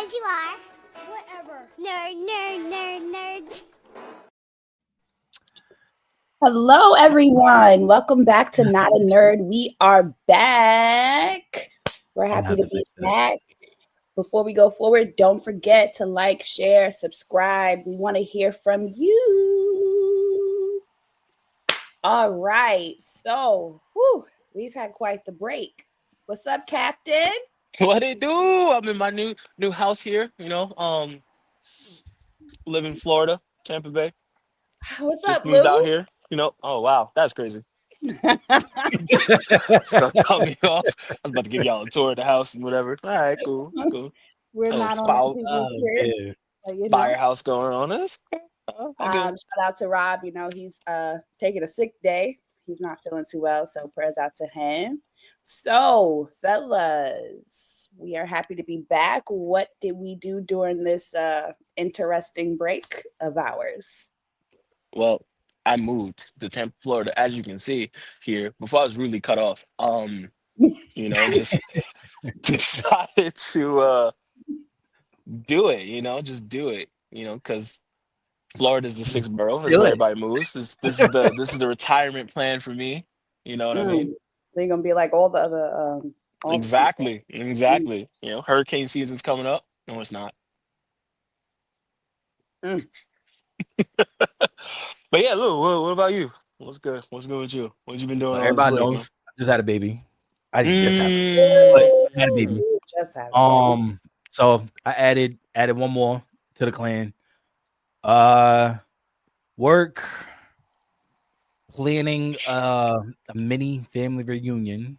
Because you are. Whatever. Nerd. Hello, everyone. Welcome back to Not a Nerd. We are back. We're happy to be back. Before we go forward, don't forget to like, share, subscribe. We want to hear from you. All right. So, we've had quite the break. What's up, Captain? What it do? I'm in my new house here. Live in Florida, Tampa Bay. What's Just up, moved out Lou? here. Oh wow, that's crazy. Just gonna cut me off. I was about to give y'all a tour of the house and whatever. All right, cool. It's cool. We're A little not on foul crib, but, firehouse going on. This. Shout out to Rob. He's taking a sick day. He's not feeling too well, so prayers out to him. So, fellas, we are happy to be back. What did we do during this interesting break of ours? Well, I moved to Tampa, Florida, as you can see here. Before I was really cut off. Just decided to do it. Just do it. Because Florida is the sixth borough. That's where everybody moves. This is the retirement plan for me. You know what I mean? So you're gonna be like all the other all the people. Exactly. Hurricane season's coming up. No, it's not. Mm. But yeah, Lou, what about you? What's good? What's good with you? What you been doing all this Everybody break, man? knows I just had a baby. I just had a baby. Just had a baby. So I added one more to the clan. Work, planning a mini family reunion.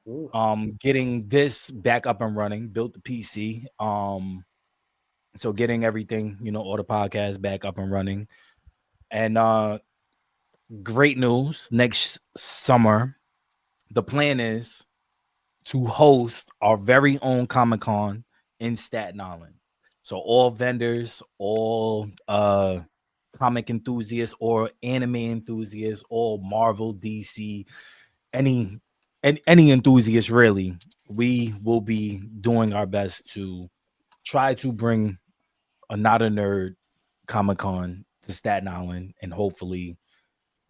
Ooh. Getting this back up and running, built the PC. So getting everything, all the podcasts back up and running. And great news, next summer, the plan is to host our very own Comic-Con in Staten Island. So all vendors, all comic enthusiasts or anime enthusiasts, all Marvel, DC, any enthusiast really, we will be doing our best to try to bring a Not a Nerd Comic-Con to Staten Island and hopefully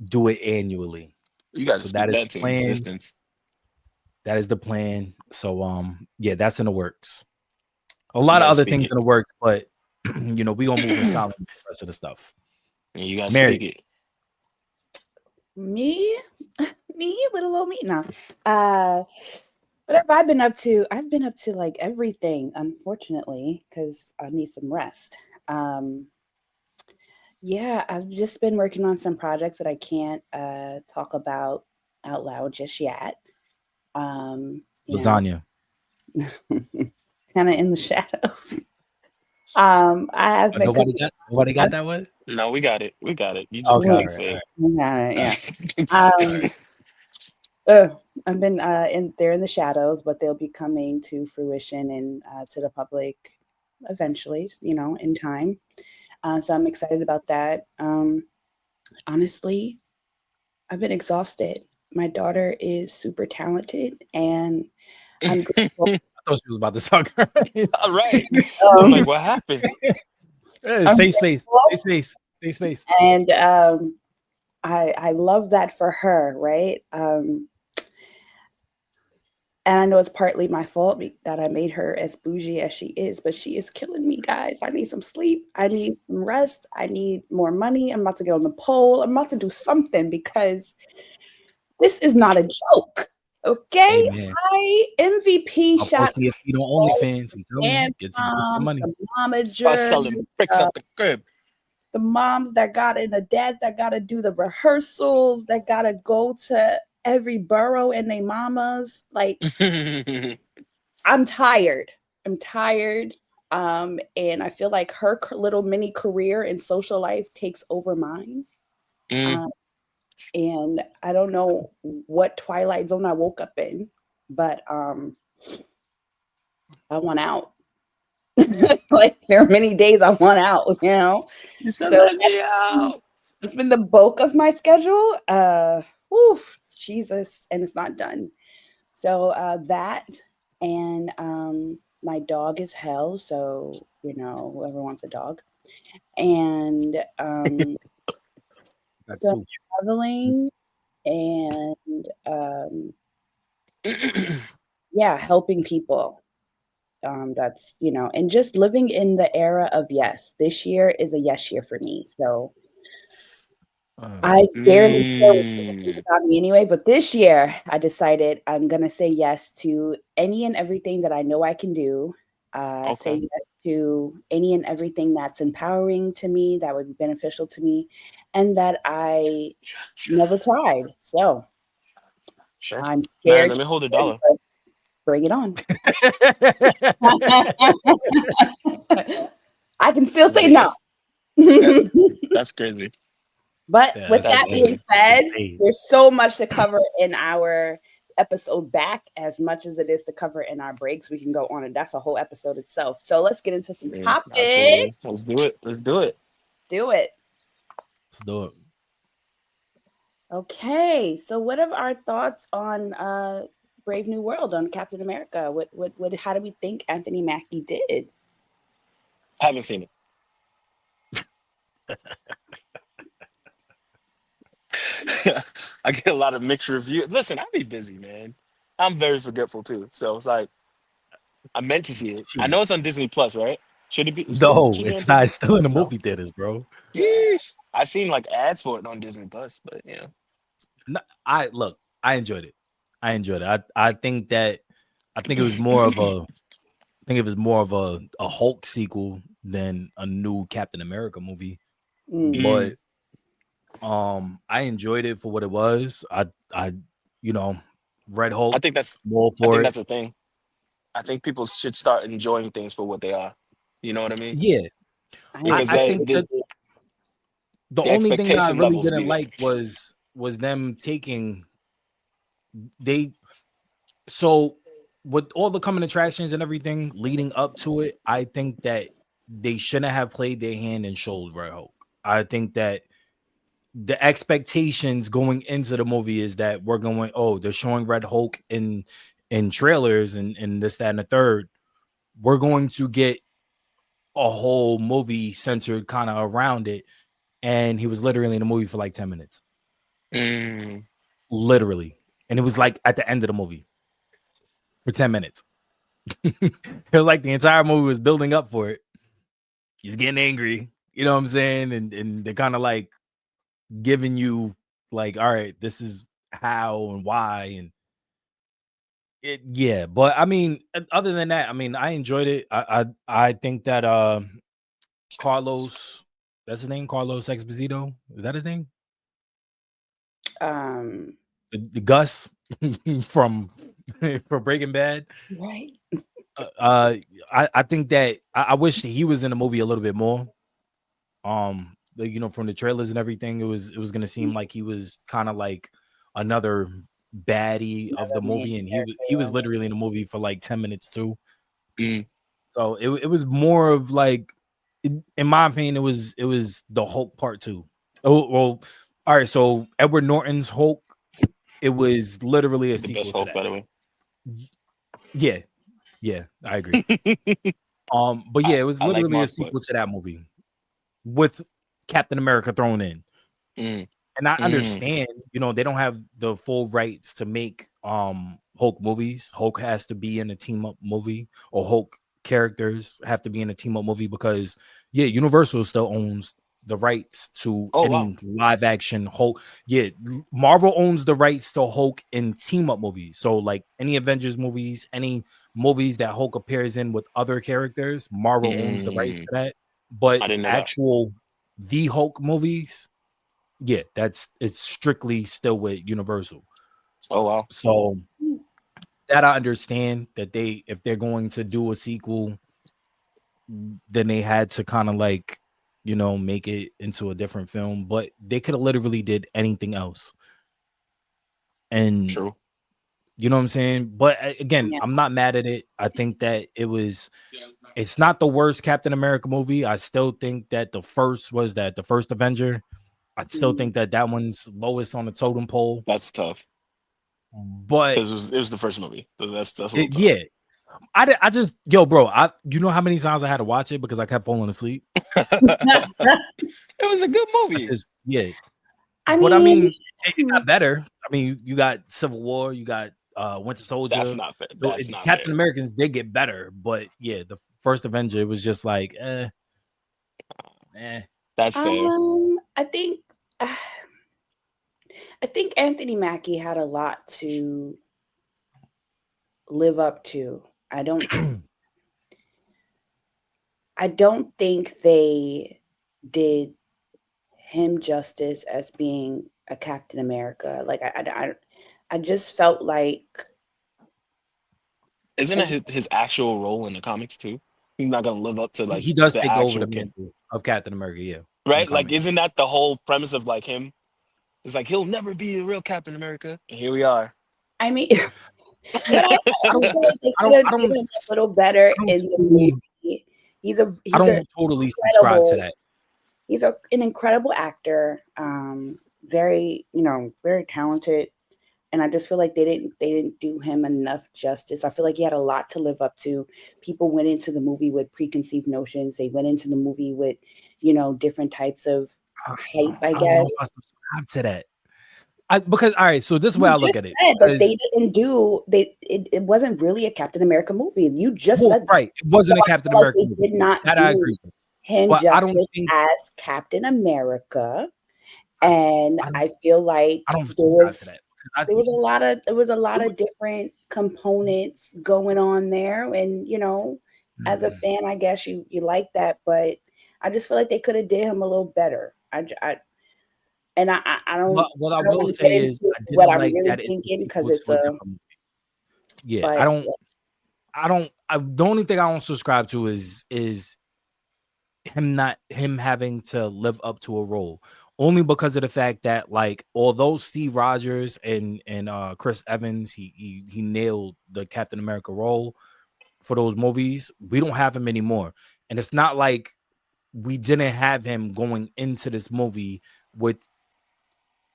do it annually. You guys So speak that is that the into plan. existence. That is the plan. So yeah, that's in the works. A lot You of guys other speak things it. in the works, but we gonna move in silence with the rest of the stuff. You guys Mary. speak it. Me, little old me. No. What have I been up to? I've been up to like everything, unfortunately, because I need some rest. Yeah, I've just been working on some projects that I can't talk about out loud just yet. Lasagna. Kind of in the shadows. I have been Nobody cooking. got that one? No, we got it. We got it. You just Okay, can't all Yeah, right, all say right. yeah. it. I've been they're in the shadows, but they'll be coming to fruition and to the public eventually, in time. So I'm excited about that. Honestly, I've been exhausted. My daughter is super talented, and I'm grateful. I thought she was about to talk. All right. I'm like, what happened? I'm Safe space. grateful, Safe space. Safe space. and I love that for her, right? And I know it's partly my fault that I made her as bougie as she is, but she is killing me, guys. I need some sleep. I need some rest. I need more money. I'm about to get on the pole. I'm about to do something because this is not a joke. Hey Okay? man, I MVP I'll shot post see if you don't all OnlyFans. I'm telling you, and get some moms, money. the Start momagers, selling bricks uh, out the crib. the moms that got and the dads that got to do the rehearsals, that got to go to every borough and they mamas. Like, I'm tired. I'm tired. And I feel like her little mini career in social life takes over mine. Mm. Um, and I don't know what twilight zone I woke up in, but I want out. Like there are many days I want out, You said So let me out. it's been the bulk of my schedule. Jesus, and it's not done. So that and my dog is hell, so whoever wants a dog. And That's so cool. traveling and yeah, helping people. That's and just living in the era of yes. This year is a yes year for me. So I barely care what people think Mm. about me anyway, but this year I decided I'm gonna say yes to any and everything that I know I can do. Say Okay. yes to any and everything that's empowering to me, that would be beneficial to me, and that I never tried. So Sure. I'm Man, scared, let me hold $1. but bring it on. I can still say Buddy, no. that that's crazy. But Yeah, with that's That's that being crazy. insane. Getting said, paid. there's so much to cover in our episode back as much as it is to cover in our breaks. We can go on, and that's a whole episode itself. So let's get into some Absolutely. topics. Let's do it. Let's do it. Do it. Let's do it. Okay. So what are our thoughts on Brave New World on Captain America? What how do we think Anthony Mackie did? Haven't seen it. I get a lot of mixed reviews. Listen, I be busy, man. I'm very forgetful too. So it's like I meant to see it. I know it's on Jeez. Disney Plus, right? Should it be? No, Should be on it's not. Disney? It's still in the No. movie theaters, bro. Yeesh. I seen like ads for it on Disney Plus, but yeah. No, I look. I enjoyed it. I enjoyed it. I think that. I think it was more of a. I think it was more of a Hulk sequel than a new Captain America movie. Mm. But I enjoyed it for what it was. I you know, Red I Hulk, think that's all I for think it. that's the thing. I think people should start enjoying things for what they are. You know what I mean? Yeah. I Because I agree. they think that the the only thing that I expectation really levels didn't be like was them taking they so with all the coming attractions and everything leading up to it, I think that they shouldn't have played their hand and showed Red Hulk. I think that the expectations going into the movie is that we're going, oh, they're showing Red Hulk in trailers and this, that, and the third. We're going to get a whole movie centered kind of around it. And he was literally in the movie for like 10 minutes. mm, Literally. And it was like at the end of the movie for 10 minutes. It was like the entire movie was building up for it. He's getting angry. You know what I'm saying? And they're kind of like giving you like, all right, this is how and why. And yeah, but I mean, other than that, I mean, I enjoyed it. I think that Carlos, that's his name, Carlos Exposito. Is that his name? Um, The Gus from from Breaking Bad. right. Uh, uh, I think that I wish he was in the movie a little bit more. From the trailers and everything, it was gonna seem like he was kind of like another baddie of Another the main movie, and he was character. literally in the movie for like 10 minutes too. mm. So it was more of like, in my opinion, it was the Hulk part two. Oh well, all right. So Edward Norton's Hulk, it was literally a The best sequel to hope, that. by the way. Yeah, yeah, I agree. But yeah, it was I like literally a Mark, but sequel to that movie with Captain America thrown in. mm, And I mm, understand, they don't have the full rights to make Hulk movies. Hulk has to be in a team up movie, or Hulk characters have to be in a team up movie because Universal still owns the rights to oh wow. any live action Hulk. Yeah, Marvel owns the rights to Hulk in team up movies. So like any Avengers movies, any movies that Hulk appears in with other characters, Marvel owns the rights to Mm, that. But I didn't know that. actual the Hulk movies, yeah, it's strictly still with Universal. Oh wow. So that I understand that if they're going to do a sequel, then they had to kind of like, make it into a different film, but they could have literally did anything else. And True. you know what I'm saying? But again, Yeah. I'm not mad at it. I think that it's not the worst Captain America movie. I still think that the first Avenger. I still Mm. think that one's lowest on the totem pole. That's tough. But It was the first movie. So that's a little tough. yeah, I just bro, you know how many times I had to watch it because I kept falling asleep. It was a good movie. But I mean, it hmm. got better. I mean, you got Civil War, you got Winter Soldier. That's not fair. So That's not Captain fair. Americans did get better, but yeah, the first Avenger it was just like, That's fair. I think Anthony Mackie had a lot to live up to. I don't think they did him justice as being a Captain America. Like I just felt like Isn't I it just, his actual role in the comics too? He's not gonna live up to like he does the take over actual the kid, mantle of Captain America, yeah, in the right? Like, comics. isn't that the whole premise of like him? It's like he'll never be a real Captain America, and here we are. I mean, but I I just don't, feel like they I could don't, have I did don't, him a little better I don't, in the totally, movie. I He's a don't totally subscribe to incredible that. an incredible actor. Very very talented, and I just feel like they didn't do him enough justice. I feel like he had a lot to live up to. People went into the movie with preconceived notions. They went into the movie with different types of hype, I I don't know guess. if I subscribe to that. Because all right, so this is the way You I look just at it. said that Because it wasn't really a Captain America movie. You just well, said that. right, it So wasn't a I Captain feel like America they movie. did not That I do agree with. him But I don't justice think as Captain America. I, And I don't I feel like I don't there subscribe to was that. Because there was a lot it of different components going on there. And as a was, fan, I guess you like that, but I just feel like they could have did him a little better. And what I I don't will want to get say is into I what didn't I'm like really that it's a thinking because sequel it's to a a different movie. Yeah, but the only thing I don't subscribe to is him having to live up to a role. Only because of the fact that like although Steve Rogers and Chris Evans he nailed the Captain America role for those movies, we don't have him anymore. And it's not like we didn't have him going into this movie with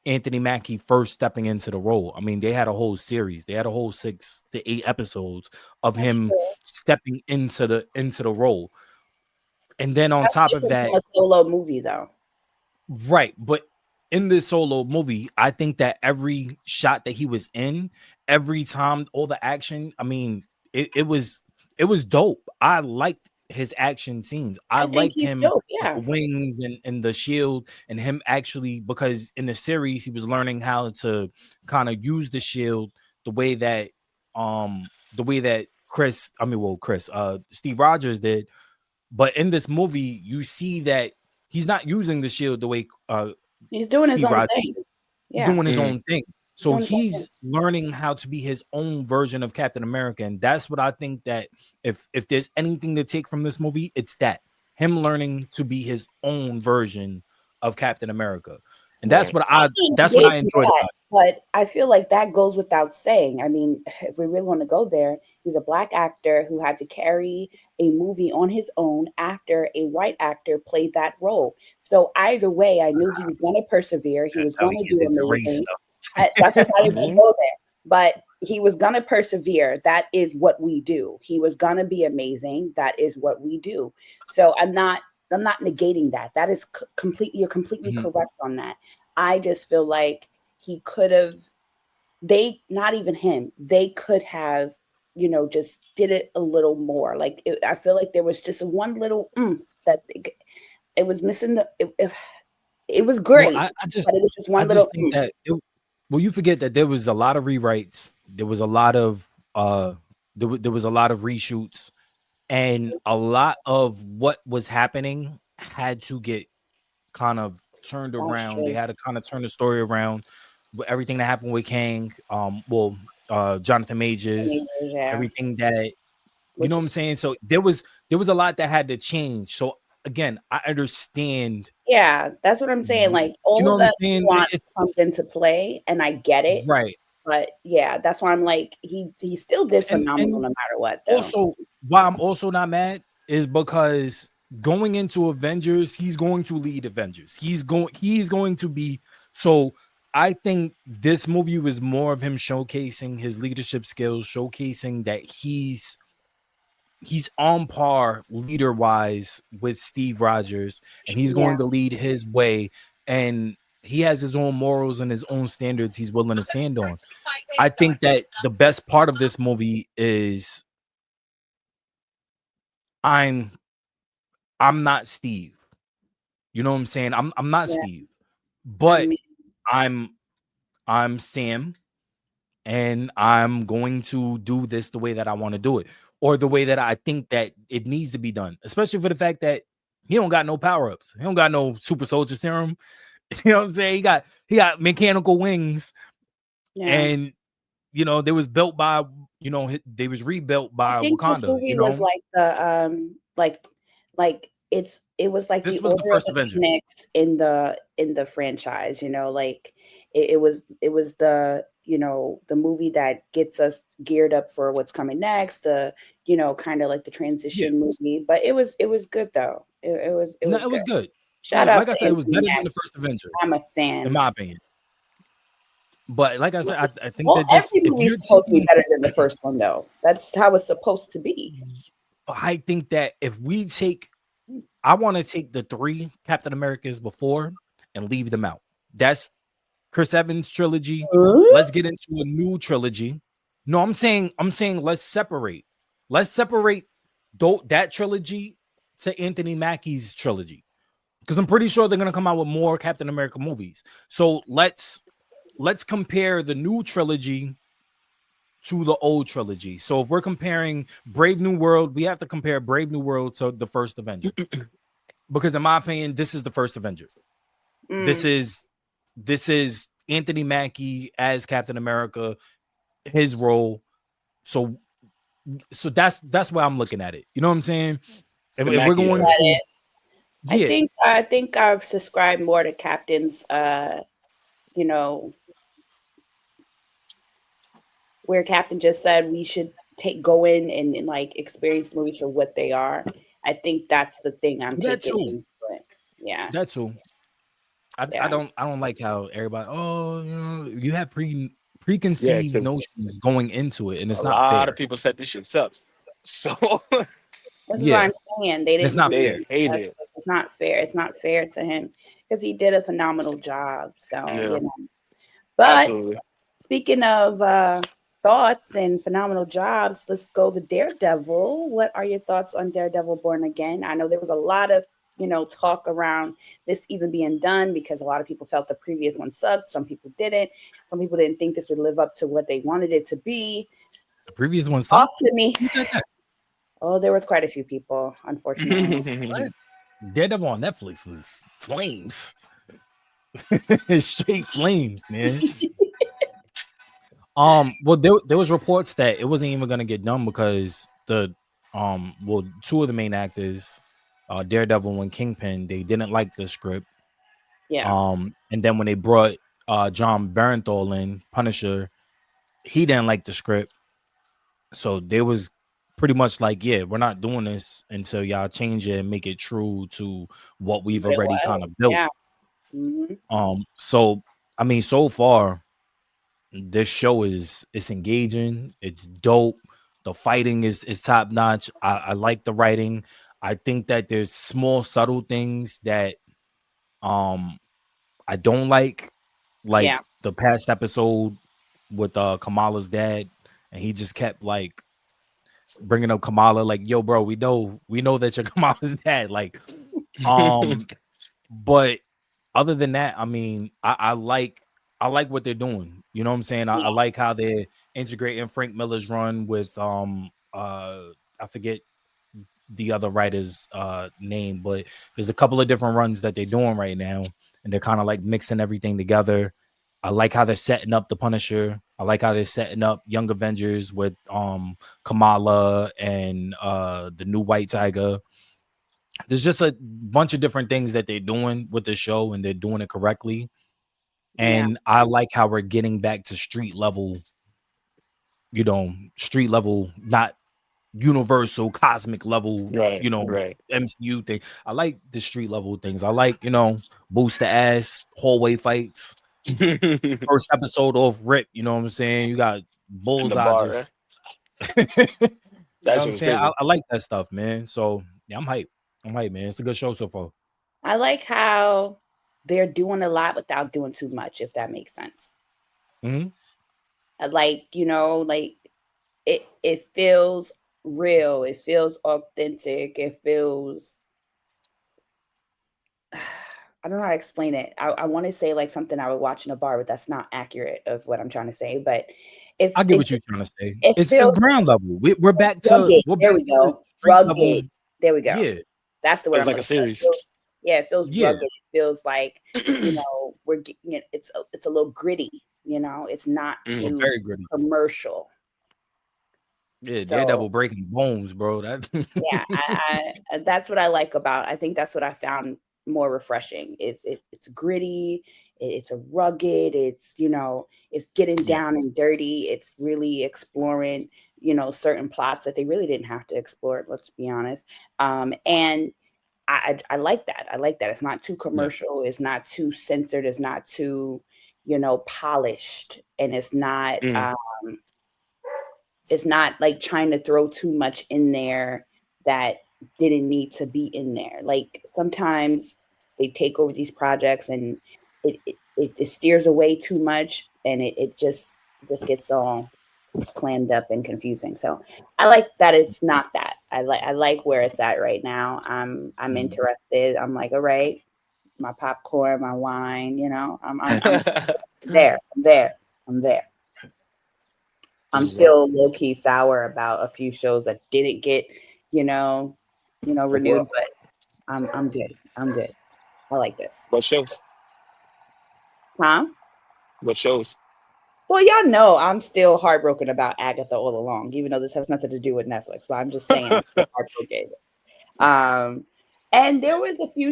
Anthony Mackie first stepping into the role. I mean, they had a whole series. They had a whole 6 to 8 episodes of that's him true. stepping into the role. And then on That's top of different from that, a solo movie though. right, but in this solo movie, I think that every shot that he was in, every time all the action, I mean, it was dope. I liked his action scenes. I I think liked he's him dope. with Yeah. the wings and the shield and him actually because in the series he was learning how to kind of use the shield the way that Steve Rogers did, but in this movie, you see that he's not using the shield the way He's doing his Steve own Rogers thing. did. He's Yeah. doing his Mm. own thing. He's So doing his own thing. he's learning how to be his own version of Captain America. And that's what I think that if there's anything to take from this movie, it's that him learning to be his own version of Captain America. And Right. that's what I enjoyed That, about but I feel like that goes without saying. I mean, if we really want to go there, he's a black actor who had to carry a movie on his own after a white actor played that role. So either way, I knew he was going to persevere. He it. was How going we to get do into race amazing. stuff. That's what I didn't want to Mhm. go there. But he was going to persevere. That is what we do. He was going to be amazing. That is what we do. So I'm not negating that. That is you're completely Mhm. correct on that. I just feel like he could have not even him, they could have, just did it a little more. Like I feel like there was just one little that it was missing it was Well, great, but it was just I one just little think that well, you forget that there was a lot of rewrites. There was a lot of there was a lot of reshoots, and a lot of what was happening had to get kind of turned That's around. They true. had to kind of turn the story around with everything that happened with Kang, Jonathan Majors, Yeah, everything that you know which what I'm is saying. So there was a lot that had to change. So again, I understand. yeah, that's what I'm saying. Like You all know of what I'm that saying? nuance comes into play, and I get it. Right. But yeah, that's why I'm like he still did phenomenal And no matter what, though. also why I'm also not mad is because going into Avengers, he's going to lead Avengers. He's going to be so I think this movie was more of him showcasing his leadership skills, showcasing that he's he's on par leader wise with Steve Rogers, and he's Yeah. going to lead his way, and he has his own morals and his own standards he's willing to stand on. I think that the best part of this movie is I'm not Steve. You know what I'm saying? I'm not Yeah. Steve, I but mean, I'm Sam, and I'm going to do this the way that I want to do it, or the way that I think that it needs to be done, especially for the fact that he don't got no power-ups. He don't got no super soldier serum. You know what I'm saying? He got mechanical wings, yeah. and they was built by, they was rebuilt I by think this Wakanda, movie was like the it was like the This was the Order of first the Avenger. Phoenix in the franchise, like it was the the movie that gets us geared up for what's coming next, the kind of like the Yeah. transition movie, but it was good though. It No, was it good. was good. Shout out Like I to said, it was Anthony better than the Mackie. first Avenger, I'm a in fan. my opinion. But like I said, I think Well, that every if movie is you're supposed to be taking, better than the first one though. That's how it's supposed to be. I think that if we take, I want to take the 3 Captain Americas before and leave them out. That's Chris Evans trilogy. Let's get into a new trilogy. No, I'm saying let's separate. Let's separate that trilogy to Anthony Mackie's trilogy, because I'm pretty sure they're gonna come out with more Captain America movies. So let's compare the new trilogy to the old trilogy. So if we're comparing Brave New World, we have to compare Brave New World to the first Avenger, because in my opinion, this is the first Avenger. This is Anthony Mackie as Captain America, his role. So that's why I'm looking at it. You know what I'm saying? It's the If we're Mackie going era. to, yeah, I think I've subscribed more to Captain's you know, where Captain just said we should go in and like experience movies for what they are. I think that's the thing I'm that taking too. into it. Yeah. That too. I Yeah. don't like how everybody, you have Yeah, preconceived because notions going into it, and a it's not lot of fair. people said this shit sucks. So This is what Yeah, I'm saying. They it's didn't not they fair. do hate that's it. it's not fair. It's not fair to him because he did a phenomenal job. So, Yeah, But absolutely. speaking of thoughts and phenomenal jobs, let's go to Daredevil. What are your thoughts on Daredevil Born Again? I know there was a lot of talk around this even being done because a lot of people felt the previous one sucked. Some people didn't. Some people didn't think this would live up to what they wanted it to be. The previous one Talk sucked. to me. Who said that? Oh, there was quite a few people, unfortunately. What? Daredevil on Netflix was flames. Straight flames, man. Well, there was reports that it wasn't even gonna get done because well, 2 of the main actors, Daredevil and Kingpin, they didn't like the script. Yeah. And then when they brought John Bernthal in, Punisher, he didn't like the script. So they was pretty much like, yeah, we're not doing this until y'all change it and make it true to what we've But it already kind was. of built. Yeah. Hmm. So I mean, so far this show it's engaging, it's dope. The fighting is top notch. I like the writing. I think that there's small subtle things that I don't like Yeah. the past episode with Kamala's dad, and he just kept like bringing up Kamala, like, yo, bro, we know that you're Kamala's dad, like, but other than that, I mean, I like what they're doing. You know what I'm saying? I like how they're integrating Frank Miller's run with I forget the other writer's name, but there's a couple of different runs that they're doing right now, and they're kind of like mixing everything together. I like how they're setting up the Punisher. I like how they're setting up Young Avengers with Kamala and the new White Tiger. There's just a bunch of different things that they're doing with the show, and they're doing it correctly. Yeah. And I like how we're getting back to street level, not universal cosmic level, Right, right. MCU thing. I like the street level things. I like, boost the ass, hallway fights. And First episode off rip, you know what I'm saying? You got the Bullseye bar, just You know That what shit I'm was saying? crazy. I like that stuff, man. So yeah, I'm hyped. I'm hyped, man. It's a good show so far. I like how they're doing a lot without doing too much, if that makes sense. Mm-hmm. Like, like it feels real, it feels authentic, it feels I don't know how to explain it. I want to say like something I would watch in a bar, but that's not accurate of what I'm trying to say. But I if get what you're trying to say. it It's feels ground level. We're back to rugged. There we go. street Rugged. level. There we go. Yeah, That's the word Feels I'm like a looking for. series. Yeah, it feels yeah, rugged. It feels like, we're getting it. It's a little gritty. It's not Mhm. too very gritty. commercial. Yeah, So Daredevil breaking bones, bro. That yeah, that's what I like about. I think that's what I found more refreshing. It's gritty. It's a rugged. It's getting yeah. down and dirty. It's really exploring certain plots that they really didn't have to explore. Let's be honest. And I like that. I like that. It's not too Yeah. commercial. It's not too censored. It's not too polished, and Mm. it's not like trying to throw too much in there that didn't need to be in there. Like sometimes they take over these projects and it steers away too much, and it just gets all clammed up and confusing. So I like that it's not that. I like where it's at right now. I'm Mm. interested. I'm like, all right, my popcorn, my wine, I'm there. I'm there. I'm there. I'm Yep. still low key sour about a few shows that didn't get, you know, Like renewed, what? but I'm good. I'm good. I like this. What shows? Huh? What shows? Well, y'all know I'm still heartbroken about Agatha all along, even though this has nothing to do with Netflix. But I'm just saying I'm still heartbroken. Um, and there was a few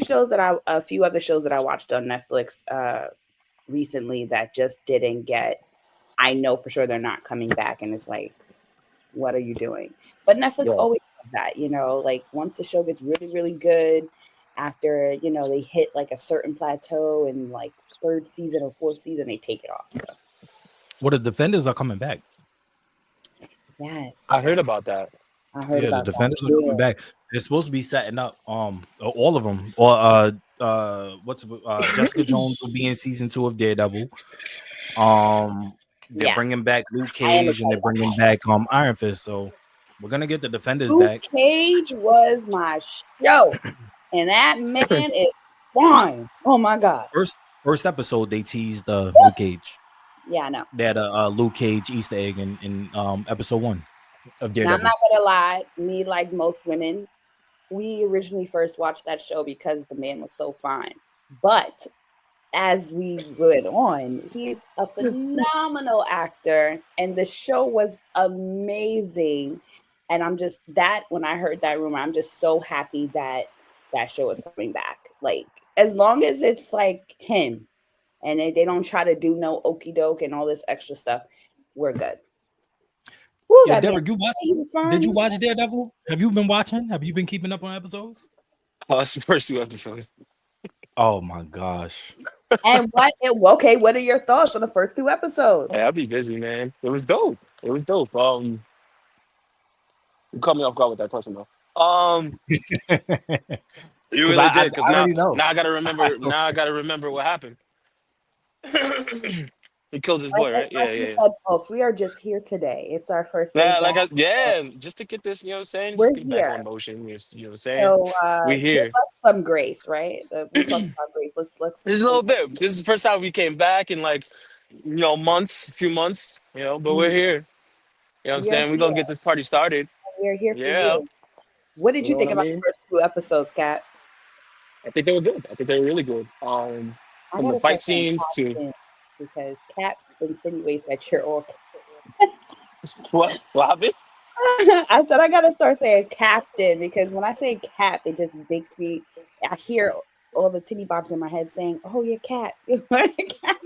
other shows that I watched on Netflix recently that just didn't get. I know for sure they're not coming back, and it's like, what are you doing? But Netflix Yeah. always does that, like once the show gets really, really good, after, they hit like a certain plateau and like third season or fourth season, they take it off. So Well, the defenders are coming back. yes, I heard about that. I heard Yeah, the about that defenders are too. coming back. They're supposed to be setting up all of them. Or Jessica Jones will be in season 2 of Daredevil. They're Yes, bringing back Luke I am Cage and they're excited about bringing back Iron Fist. So we're gonna get the defenders Luke back. Cage was my show, and that man is fine. Oh my god. First episode they teased Luke Cage. Yeah, I know. They had a Luke Cage Easter egg in episode 1 of Now I'm Daredevil. not gonna lie, me like most women, we originally first watched that show because the man was so fine. But as we went on, he's a phenomenal actor, and the show was amazing. And I'm just that when I heard that rumor, I'm just so happy that that show is coming back. Like as long as it's like him, and they don't try to do no okey doke and all this extra stuff, we're good. Woo, Yeah, that man, Derek, you watched? he was fine. Did He you was watch Daredevil? Have you been watching? Have you been keeping up on episodes? Oh, that's the first 2 episodes. Oh my gosh. And okay, what are your thoughts on the first two episodes? Hey, I'll be busy, man. It was dope. It was dope. You caught me off guard with that question though. You Because really I did, because already know. now I gotta remember. Now I gotta remember what happened. He killed his boy, right? Like Yeah, we yeah, yeah. said, folks, we are just here today. It's our first day Yeah, back. yeah, just to get this, you know what I'm saying? Just We're get it back here. on motion. You know what I'm saying? So We give here. us some grace, right? We're talking about grace. Let's There's a little bit. This is the first time we came back in like, months, a few months, but we're here. You know what I'm we are saying? We're gonna here. get this party started. We are here for Yeah. you. What did You you know what think I about the mean? first two episodes, Kat? I think they were good. I think they were really good. I From the gotta fight start saying scenes to captain because Kat insinuates that you're all. what happened? I said I gotta start saying captain because when I say cap, it just makes me. I hear all the titty bops in my head saying, "Oh, you're cat." You're a cat.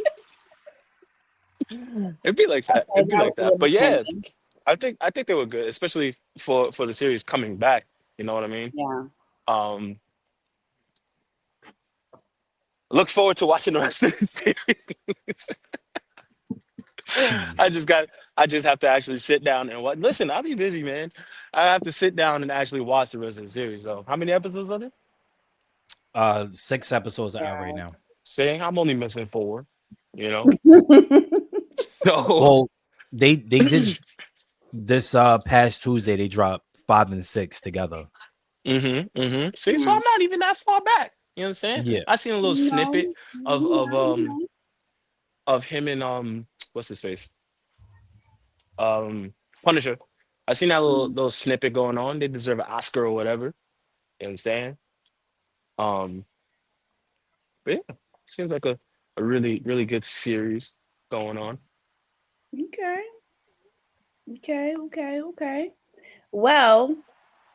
It'd be like that. Okay, It'd be that was like a that. little But yeah, funny. I think they were good, especially for the series coming back. You know what I mean? Yeah. Um, look forward to watching the rest of the series. Jeez. I just have to actually sit down and watch. Listen, I'll be busy, man. I have to sit down and actually watch the rest of the series. So, how many episodes are there? 6 episodes are out right Yeah. now. Saying I'm only missing four. You know, so Well, they did this past Tuesday. They dropped 5 and 6 together. See, so I'm not even that far back. You know what I'm saying? Yeah, I seen a little No, snippet of of um no. of him and what's his face Punisher. I seen that little snippet going on. They deserve an Oscar or whatever. You know what I'm saying? Um, but yeah, seems like a really good series going on. Okay. Okay. Well,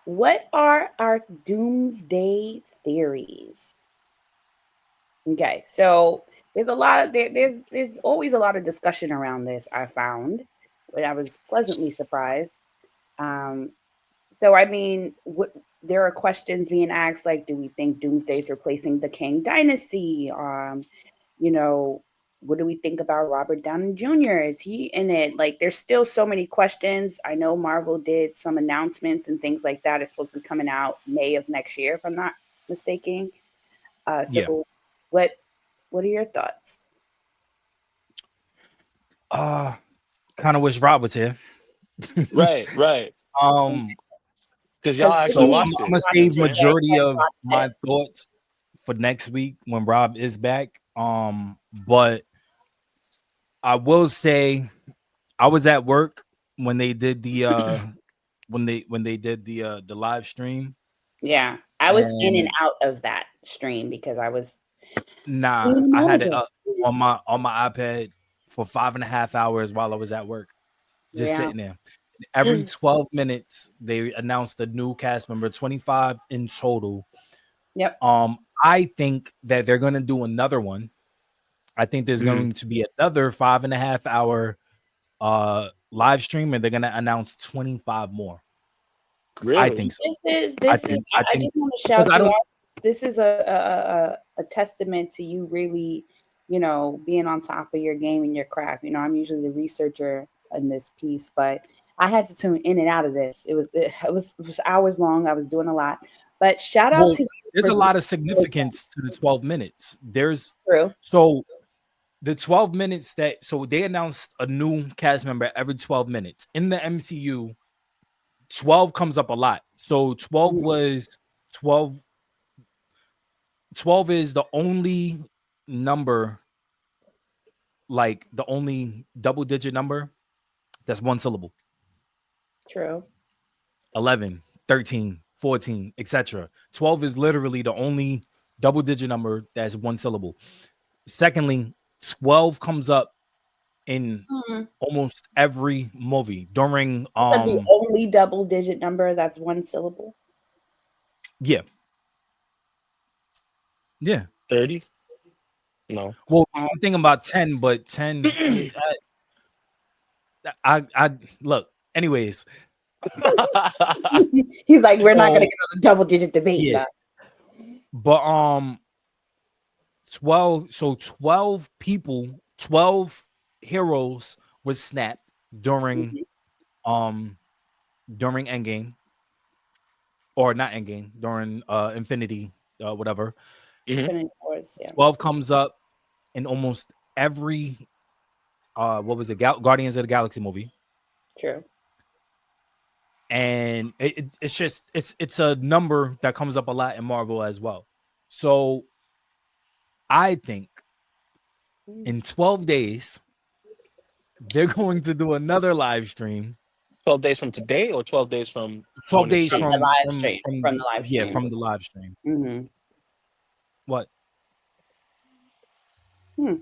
what are our doomsday theories? Okay, so there's always a lot of discussion around this. I found, but I was pleasantly surprised. Um, so I mean, there are questions being asked like, do we think Doomsday is replacing the Kang Dynasty? You know, what do we think about Robert Downey Jr.? Is he in it? Like, there's still so many questions. I know Marvel did some announcements and things like that. It's supposed to be coming out May of next year, if I'm not mistaken. yeah. So what what are your thoughts? Uh, kind of wish Rob was here. Right. Um, Because y'all Because actually so I'm watched it. gonna You know what I'm save saying? majority of my thoughts for next week when Rob is back. But I will say I was at work when they did the when they did the live stream. Yeah, I was in and And out of that stream because I was nah, being a I had it manager. up on my iPad for 5.5 hours while I was at work, just Yeah. sitting there. Every 12 minutes, they announced a new cast member, 25 in total. Yep. I think that they're gonna do another one. I think there's Mhm. going to be another 5.5 hour live stream, and they're gonna announce 25 more. I Really? think so. I This is. think I I think just want to because shout I you don't. out. This is a testament to you really, being on top of your game and your craft. I'm usually the researcher in this piece, but I had to tune in and out of this. It was hours long. I was doing a lot, but shout out Well, to you there's for a being lot of significance to the 12 minutes. There's true. so the 12 minutes so they announced a new cast member every 12 minutes in the MCU. 12 comes up a lot. So 12 Mhm. was 12. 12 is the only number, like the only double digit number that's one syllable. True. 11, 13, 14, etc. 12 is literally the only double digit number that's one syllable. Secondly, 12 comes up in Mhm. almost every movie during You said the only double digit number that's one syllable. yeah. Yeah. 30? No. Well, I'm thinking about 10, but 10 I look. Anyways, He's like, we're not going to so get on a double digit debate, yeah, but but 12, so 12 people, 12 heroes was snapped during Mhm. um during Endgame, or not Endgame, during Infinity whatever. Mhm. Infinity Wars, yeah, 12 comes up in almost every what was it, Guardians of the Galaxy movie. true. And it's just it's a number that comes up a lot in Marvel as well. So I think Mm. in 12 days they're going to do another live stream. 12 days from today or 12 days from 12 when it's days From streamed? the live from stream, from from the live yeah, stream. from the live stream. Hmm. What? Hmm.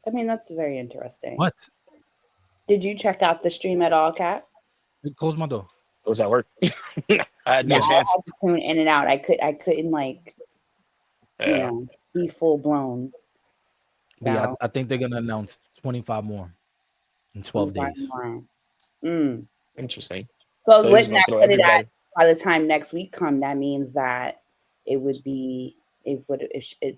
I mean, that's very interesting. What? Did you check out the stream at all, Kat? Close my door. It was at work. I had Yeah, no Yeah. I chance. had to tune in and out. I couldn't like, Yeah. be full blown. But yeah, So I think they're gonna announce 25 more in 12 25 days. more. Mm. Interesting. So So he's what gonna that throw put it at everybody. by the time next week come, that means that it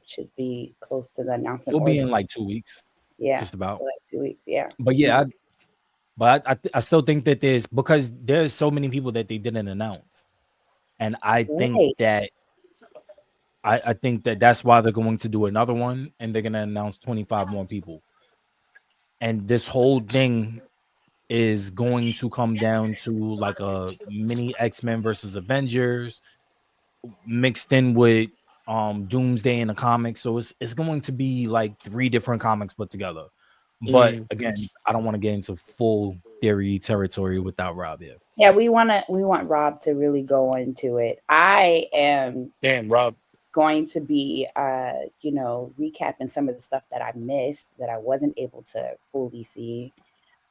should be close to the announcement It'll or be in like 2 weeks. Yeah, just about. for like 2 weeks. Yeah, But yeah, I still think that because there's so many people that they didn't announce, and I think right. that I think that that's why they're going to do another one, and they're gonna announce 25 more people, and this whole thing is going to come down to like a mini X-Men versus Avengers mixed in with Doomsday in the comics. So it's going to be like 3 different comics put together. But Mm. again, I don't want to get into full theory territory without Rob here. Yeah, we want Rob to really go into it. I am Damn, Rob. going to be recapping some of the stuff that I missed that I wasn't able to fully see.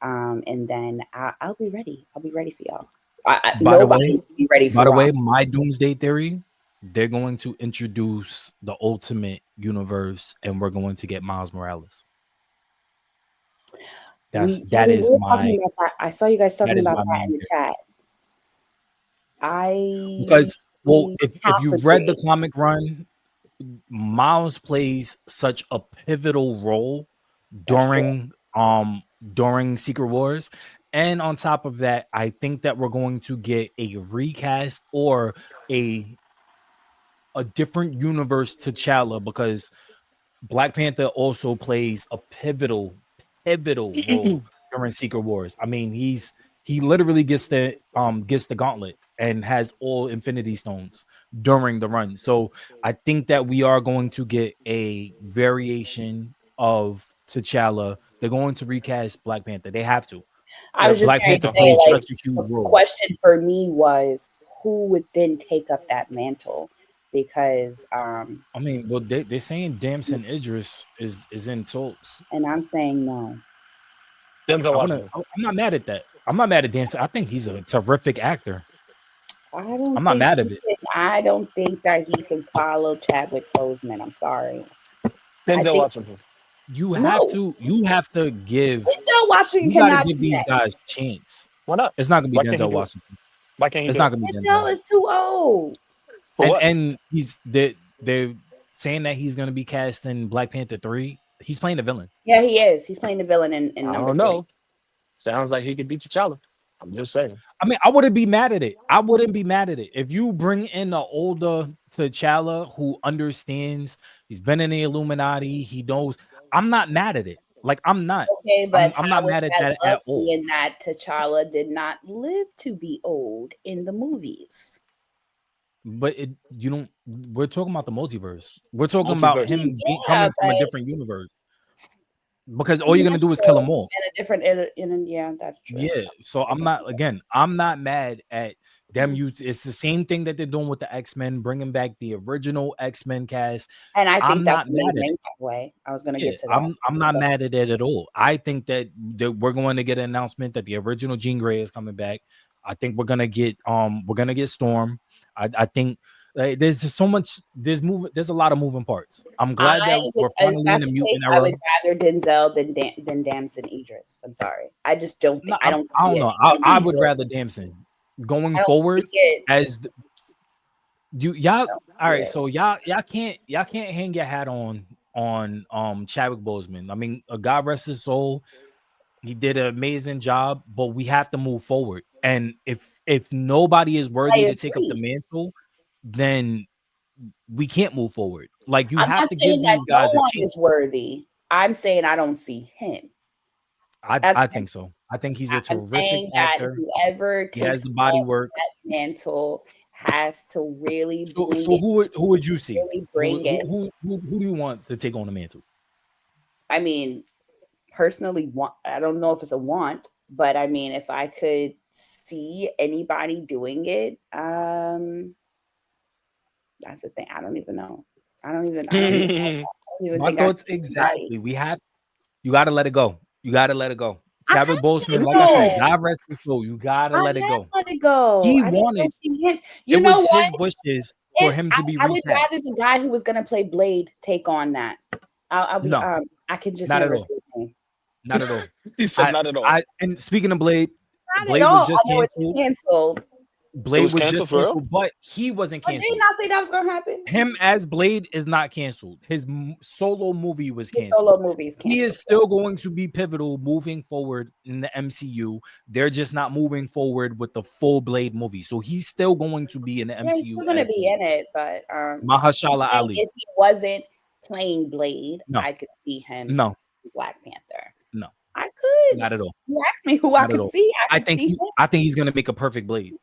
And then I'll be ready. I'll be ready for y'all. By the Nobody way, will be ready for Rob. my Doomsday theory, they're going to introduce the Ultimate Universe, and we're going to get Miles Morales. We That is were my talking about that. I saw you guys talking about that in main the theory. chat. I Because if have you've read the agreed. comic run, Miles plays such a pivotal role That's true. during Secret Wars. And on top of that, I think that we're going to get a recast or a different universe to T'Challa, because Black Panther also plays a pivotal role during Secret Wars. I mean, he literally gets the gauntlet and has all Infinity Stones during the run. So I think that we are going to get a variation of T'Challa. They're going to recast Black Panther. They have to. I was just Black going to Panther say, plays like, such a huge the role. question for me was who would then take up that mantle? Because I mean, well, they're saying Damson Idris is in talks. and I'm saying no. Denzel I'm Washington. not mad at that. I'm not mad at Damson. I think he's a terrific actor. I I'm don't not think mad he at it. can. I don't think that he can follow Chadwick Boseman. I'm sorry. I Denzel think Washington. no. You have to give Denzel Washington you got to cannot give do these that. guys chance. Why not? It's not gonna be Why can't he Denzel do it? Washington. Why can't he It's do not it? gonna be Denzel Denzel. is too old. For what? And they're saying that he's gonna be cast in Black Panther 3. He's playing the villain. Yeah, he is. He's playing the villain in I number don't 3. know. Sounds like he could beat T'Challa. I'm just saying. I mean, I wouldn't be mad at it. I wouldn't be mad at it. If you bring in an older T'Challa who understands, he's been in the Illuminati, he knows. I'm not mad at it. Like I'm not. Okay, but I'm not how is mad at that that at look all. being that T'Challa did not live to be old in the movies? But you don't. We're talking about the multiverse. We're talking about Multiverse. him Yeah, coming from a but different universe. Because all you're gonna that's do is kill true. him off. In a different, yeah, that's true. Yeah. So I'm not mad at them. It's the same thing that they're doing with the X-Men, bringing back the original X-Men cast. And I think I'm not that's mad at amazing it. that way. I was gonna Yeah, get to that. I'm not mad at it at all. I think that we're going to get an announcement that the original Jean Grey is coming back. I think we're gonna get Storm. I think there's just so much. There's a lot of moving parts. I'm glad that we're If finally in that's the the case, mutant I era. would rather Denzel than Damson Idris. I'm sorry. I just don't think. No, I don't I see don't it. know. I would rather Damson going I don't forward see it. as do y'all. I don't All see right, it. so y'all can't hang your hat on Chadwick Boseman. I mean, God rest his soul. He did an amazing job, but we have to move forward. And if nobody is I worthy to take up the agree. mantle, then we can't move forward. Like you I'm have not to saying give that these no guys a one is chance. worthy. I'm saying I don't see him. That's I what think so. I think he's a I'm terrific saying that actor. whoever He has takes the body up work. that mantle has to really So, bring it, who would you see? really bring it. Who do you want to take on the mantle? I mean, personally, I don't know if it's a want, but I mean, if I could see anybody doing it, that's the thing. I don't even know. I don't even. I don't even. Mm. I don't even My think I see thoughts anybody. exactly. You got to let it go. You got to let it go. I have Chadwick let Boseman, it like I said, go. God rest his soul. You got to I let it have go. let it go. He I just don't wanted. see him. You It know was his what? wishes for him to be I would recast. rather the guy who was gonna play Blade take on that. I'll be No, I can just not at never all. say his name. Not at all. He said not at all. And speaking of Blade, Not at Blade was all. I just know it's canceled. canceled. Blade was was canceled just for real? canceled, but he wasn't But they canceled. not say that was gonna happen. Him as Blade is not canceled. His solo movie was The canceled. solo movies He canceled. is still going to be pivotal moving forward in the MCU. They're just not moving forward with the full Blade movie. So he's still going to be in the Yeah, MCU. he's still gonna be in it, but Mahershala I think Ali. if he wasn't playing Blade, No. I could see him No, in Black Panther. no, I could. not at all. You asked me who I Not at could all. see. I I could think see him. I think he's gonna make a perfect Blade.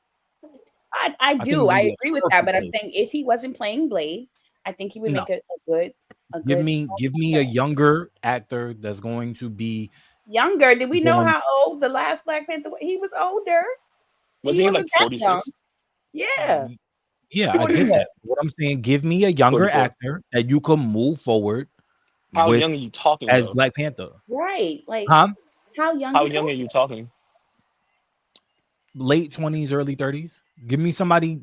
I think do. he's gonna I be a agree with that, perfect but I'm Blade. saying if he wasn't playing Blade, I think he would No. make a good. Give me a younger actor that's going to be Younger. Did we know going. how old the last Black Panther was? He was older. Was he like wasn't that young. 46? Yeah. Yeah, I get 44. that. What I'm saying, give me a younger 44. actor that you can move forward How with young are you talking as though? Black Panther. Right. Like Huh? how young? How young are you talking? Late 20s, early 30s. Give me somebody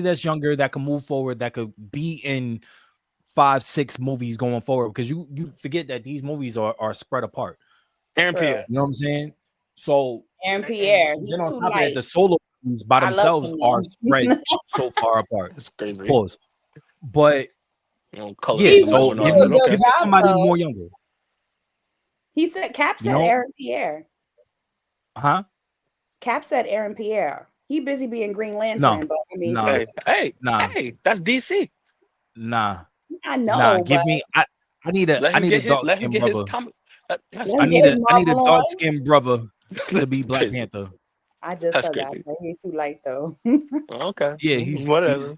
that's younger that can move forward, that could be in 5-6 movies going forward. Because you forget that these movies are spread apart. Aaron True. Pierre. You know what I'm saying? So Aaron Pierre, and he's then on too top of that, light. the solo movies by I love themselves him, are though. spread so far apart. It's crazy. Pause. But You know, color yeah, He isn't so would going do give on, a but me good okay. job, somebody though. more younger. He said Cap You said know? Aaron Pierre. Huh? Cap said Aaron Pierre. He busy being Green Lantern, No. but I mean, Nah. Hey, Nah. that's DC. Nah. I know. Nah. but Give me I need a dark Let him skinned get his brother. comic. That's let I him need get a his I need a Marvel dark on. skinned brother to be Black crazy. Panther. I just That's said that. crazy. But he ain't too light though. Okay. Yeah, he's Whatever.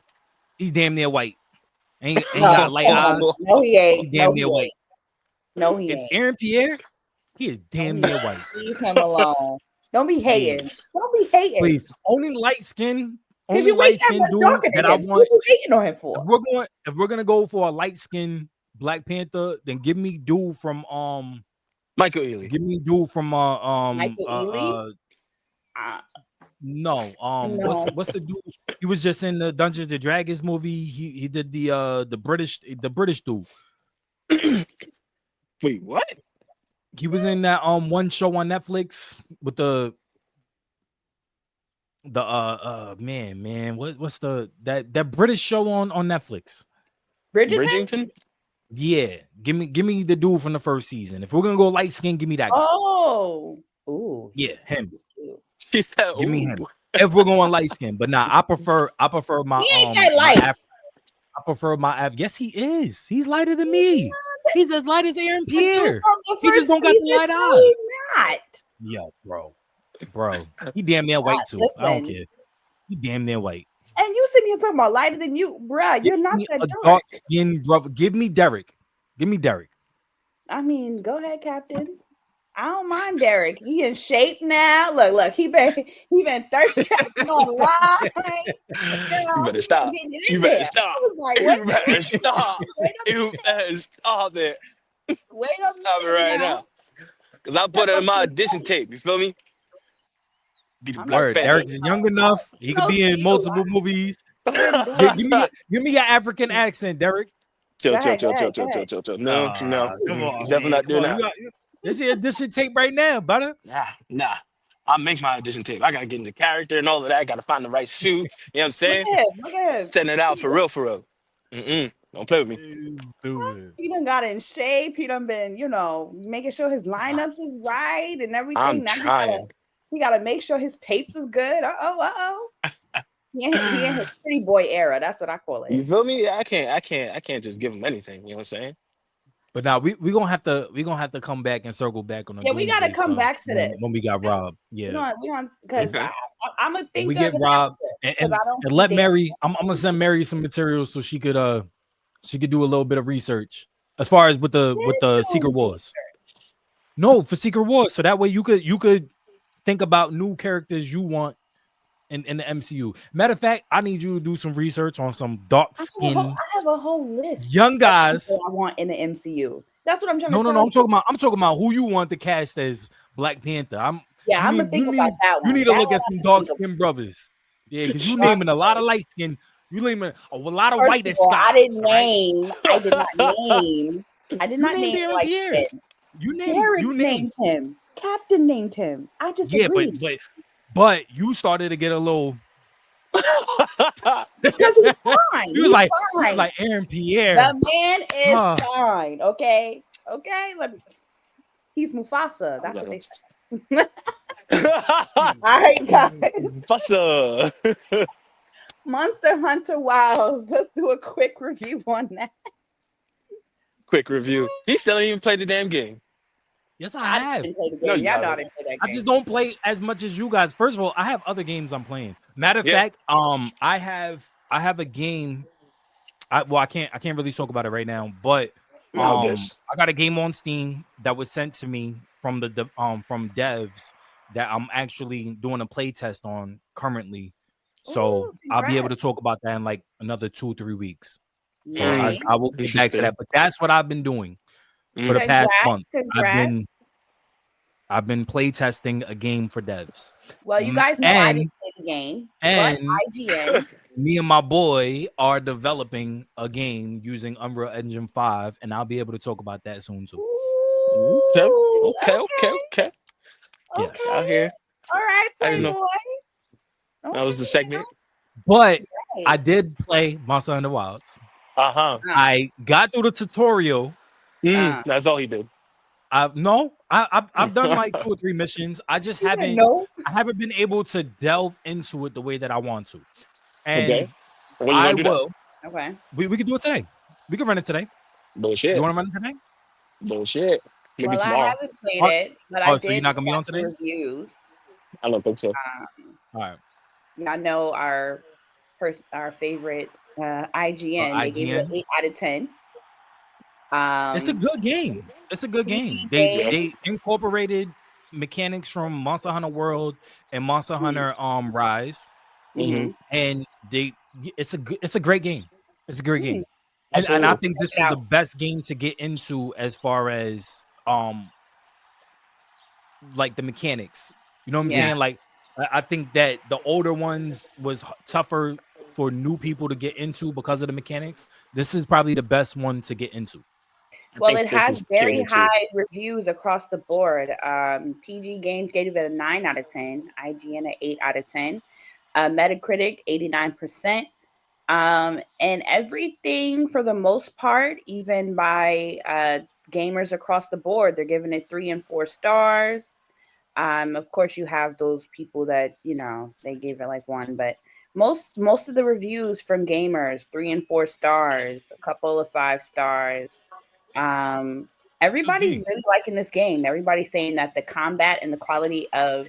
he's damn near white. Ain't No, got light come eyes. on. No, he He's ain't. damn No, near he white. ain't. No, he And ain't. Aaron Pierre, he is No, damn he near ain't. white. Leave him alone. Don't be hating. Jeez. Don't be hating. Please, only light skin Because you ain't that much dude darker that than I him. So want. what you hating on him for? If we're gonna go for a light skinned Black Panther, then give me dude from Michael Ealy. Michael Ealy? No, No. what's the dude? He was just in the Dungeons and Dragons movie. He did the British dude. Wait, what? He was in that one show on Netflix with the man, what's that British show on Netflix? Bridgerton? Yeah, give me the dude from the first season. If we're gonna go light skin, give me that guy. Oh. Ooh. Yeah, him. He's cute. She said, Give me ooh. him. If we're going light skin, but nah, I prefer my He ain't that light. I prefer my yes, he is. He's lighter than me. He's as light as Aaron Pierre. He just don't got the light eyes. He's not. Yo, bro, he damn near white too. I don't care. He damn near white. And you sitting here talking about lighter than you, bruh. You're not that a dark. dark skin brother. Give me Derek. I mean, go ahead, Captain. I don't mind Derek. He in shape now. Look, he been thirst trapping online. You better stop. You better stop. You better stop. You better stop it. Wait a Stop it minute right now. Because I put it in my audition tape. You feel me? Be the Black Panther. Derek is young enough. He could be in multiple movies. Give me your African accent, Derek. Chill. No, come on, definitely not doing that. This is audition tape right now, brother. Nah. I'll make my audition tape. I gotta get into character and all of that. I gotta find the right suit. You know what I'm saying? Look at him. Send it out for real. Don't play with me. He done got in shape. He done been, making sure his lineups is right and everything. I'm now trying. He gotta make sure his tapes is good. He in his pretty boy era. That's what I call it. You feel me? I can't just give him anything. You know what I'm saying? But now we gonna have to come back and circle back on the we gotta come back to this when we got robbed. Yeah, we want because I'm gonna think we get robbed and let Mary. I'm gonna send Mary some materials so she could do a little bit of research as far as with the Secret Wars. No, for Secret Wars, so that way you could think about new characters you want in the MCU. Matter of fact, I need you to do some research on some dark skin. I have a whole list. Young guys I want in the MCU. That's what I'm trying to No, I'm talking about who you want to cast as Black Panther. I'm gonna think about that one. You need to look at some dark skin brothers. Yeah, because you naming a lot of light skin. You naming a lot of white skies. I did not name light skin. You named him. Captain named him. I just agreed. But you started to get a little Because he's fine. He was Fine. like Aaron Pierre. The man is Huh. fine. Okay. He's Mufasa. That's what they say. All right, guys. Bussa. Monster Hunter Wilds. Let's do a quick review on that. Quick review. He still ain't even played the damn game. Yes, I I have. didn't play the No, game. you Y'all know I haven't. didn't play that I game. just don't play as much as you guys. First of all, I have other games I'm playing. Matter of Yeah. fact, I have a game. I can't really talk about it right now, but No, this. I got a game on Steam that was sent to me from from devs that I'm actually doing a play test on currently. So Ooh, I'll be able to congrats. talk about that in like another 2-3 weeks. So Nice. I will get back to Interesting. that. But that's what I've been doing for the Mm. past month. Congrats. I've been play testing a game for devs. Well, you guys know I And didn't play the game, but and IGN. me and my boy are developing a game using Unreal Engine 5, and I'll be able to talk about that soon too. Okay. Ooh, Okay. Okay. Okay. Yes. okay. Out here. All right, I didn't know Playboy. that was the segment. But Okay. I did play Monster Hunter Wilds. Uh-huh. I got through the tutorial. That's all he did. I've done like 2 or 3 missions. I just You didn't haven't know? I haven't been able to delve into it the way that I want to. And Okay. When you I gonna do that? will. Okay. We can do it today. We can run it today. Bullshit. You want to run it today? Bullshit. Maybe Well, I tomorrow. haven't played Oh, it, but I so you're did not look gonna be at on the today? reviews. I don't think so. All right. Y'all know our favorite IGN. They gave it an IGN. 8 out of 10. It's a good game. It's a good game. PG game. They incorporated mechanics from Monster Hunter World and Monster Hunter Rise, Mm-hmm. and it's a great game. It's a great game, and I Absolutely. think this Check it is the out. best game to get into as far as like the mechanics. You know what I'm Yeah. saying? Like I think that the older ones was tougher for new people to get into because of the mechanics. This is probably the best one to get into. I Well, think it this has is very catered to. high reviews across the board. PG Games gave it a 9 out of 10. IGN an 8 out of 10. Metacritic 89%. And everything for the most part, even by gamers across the board, they're giving it 3 and 4 stars. Of course, you have those people that they gave it like 1, but most of the reviews from gamers 3 and 4 stars, a couple of 5 stars. Everybody's really liking this game. Everybody's saying that the combat and the quality of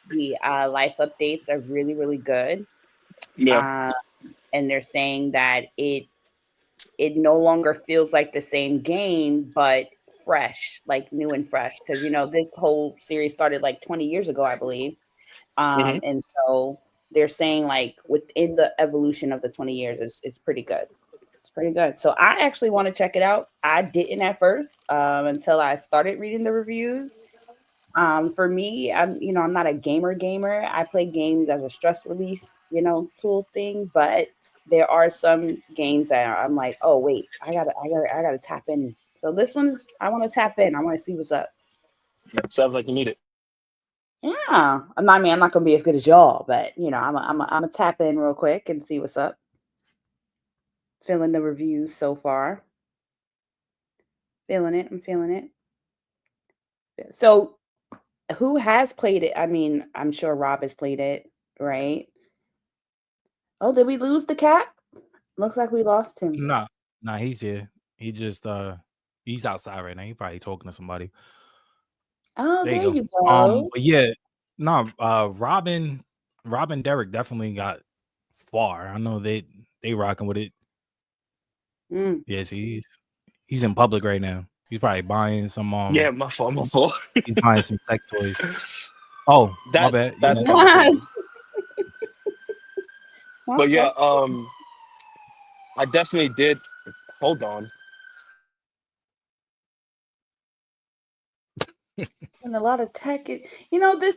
the life updates are really, really good. Yeah. And they're saying that it no longer feels like the same game, but fresh, like new and fresh. Because this whole series started like 20 years ago, I believe. Mm-hmm. And so they're saying like within the evolution of the 20 years, it's pretty good. It's pretty good. So I actually want to check it out. I didn't at first until I started reading the reviews. For me, I'm not a gamer. I play games as a stress relief, tool thing. But there are some games that I'm like, oh wait, I gotta tap in. So this one's, I want to tap in. I want to see what's up. Sounds like you need it. Yeah, I'm not gonna be as good as y'all, but I'm a tap in real quick and see what's up. Feeling the reviews so far. Feeling it. I'm feeling it. So who has played it? I mean, I'm sure Rob has played it, right? Oh, did we lose the cat? Looks like we lost him. Nah, he's here. He just he's outside right now. He probably talking to somebody. Oh, There there you you go. go. But yeah, no, Robin Derek definitely got far. I know they rocking with it. Mm. Yes, he's in public right now. He's probably buying some Yeah, my fault. he's buying some sex toys. Oh, my bad. That's Yeah. kind of crazy. But yeah, That's I definitely did. Hold on. and a lot of tech. This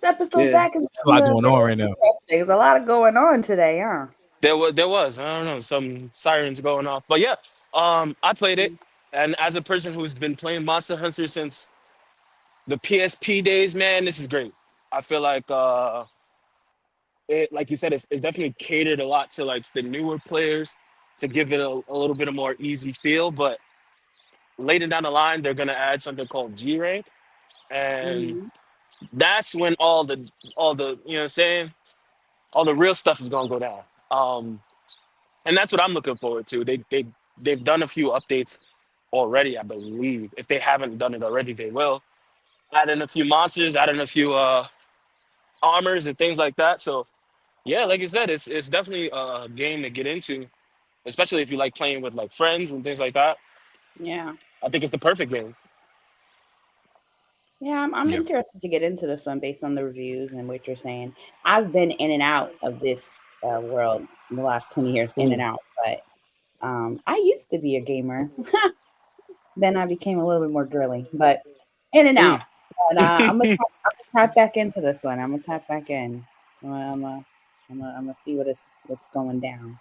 episode Yeah. back is There's a lot going on right now. interesting. There's a lot going on today, huh? There was. I don't know, some sirens going off. But yeah, I played it. And as a person who's been playing Monster Hunter since the PSP days, man, this is great. I feel like like you said, it's definitely catered a lot to like the newer players to give it a little bit of more easy feel. But later down the line, they're gonna add something called G rank, and Mhm. that's when all the you know what I'm saying, all the real stuff is gonna go down. And that's what I'm looking forward to. They've done a few updates already, I believe. If they haven't done it already, they will. Add in a few monsters, add in a few armors and things like that. So yeah, like you said, it's definitely a game to get into, especially if you like playing with like friends and things like that. Yeah. I think it's the perfect game. Yeah, I'm Yeah. interested to get into this one based on the reviews and what you're saying. I've been in and out of this world in the last 20 years, in and Mm. out. But I used to be a gamer. Then I became a little bit more girly, but in and Mm. out. But I'm gonna tap back into this one. I'm gonna tap back in. I'm gonna see what's going down.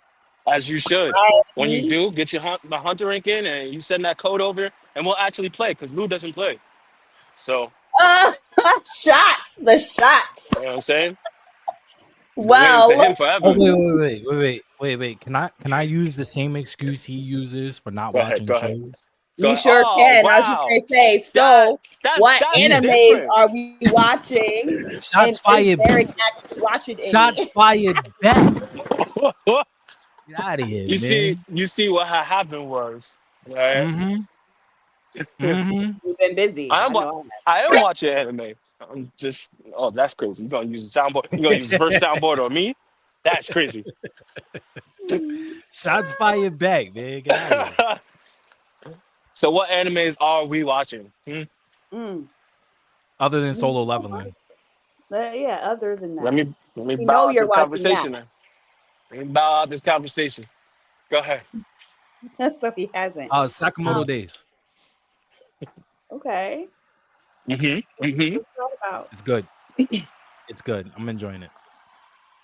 As you should. When you Me? do, get your the hunter rank in, and you send that code over, and we'll actually play because Lou doesn't play. So Uh, shots, the shots. you know what I'm saying. Been waiting for Well, him Oh, forever. wait. Can I use the same excuse he uses for not Go ahead. watching Go ahead. shows? Go you ahead. sure Oh can. I was just wow, gonna say, that so that's what that's Yeah. animes different. are we watching? And Shots is fired. Derek actually watching Shots any? fired back. Get out of here, man. You see what had happened was, right? Mm-hmm. Mm-hmm. We've been busy. I am I wa- know. I am watching anime. I'm just oh that's crazy. You gonna use the soundboard? You gonna use the first soundboard on me? That's crazy. Shots fired back, man. Get out of here. So what animes are we watching? Hmm? Mm. Other than solo leveling. Yeah, other than Let that. me let me We bow know out you're this watching that. conversation. Then. Let me bow out this conversation. Go ahead. So he hasn't. Sakamoto Um, Days. okay. Mm-hmm. What's that about? It's good. It's good. I'm enjoying it.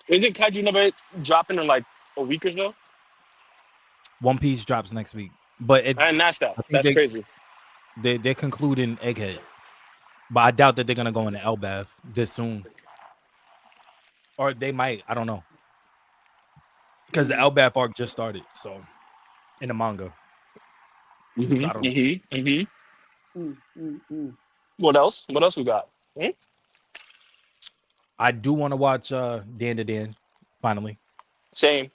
Isn't Kaiju number 8 dropping in like a week or so? One Piece drops next week, but And that's that. I think That's crazy. they're concluding Egghead, but I doubt that they're gonna go into Elbath this soon, or they might. I don't know because the Elbath arc just started, so in the manga. So I don't know. Mm, mm, mm. What else? What else we got? Hmm? I do want to watch Dan to Dan. Finally, Same.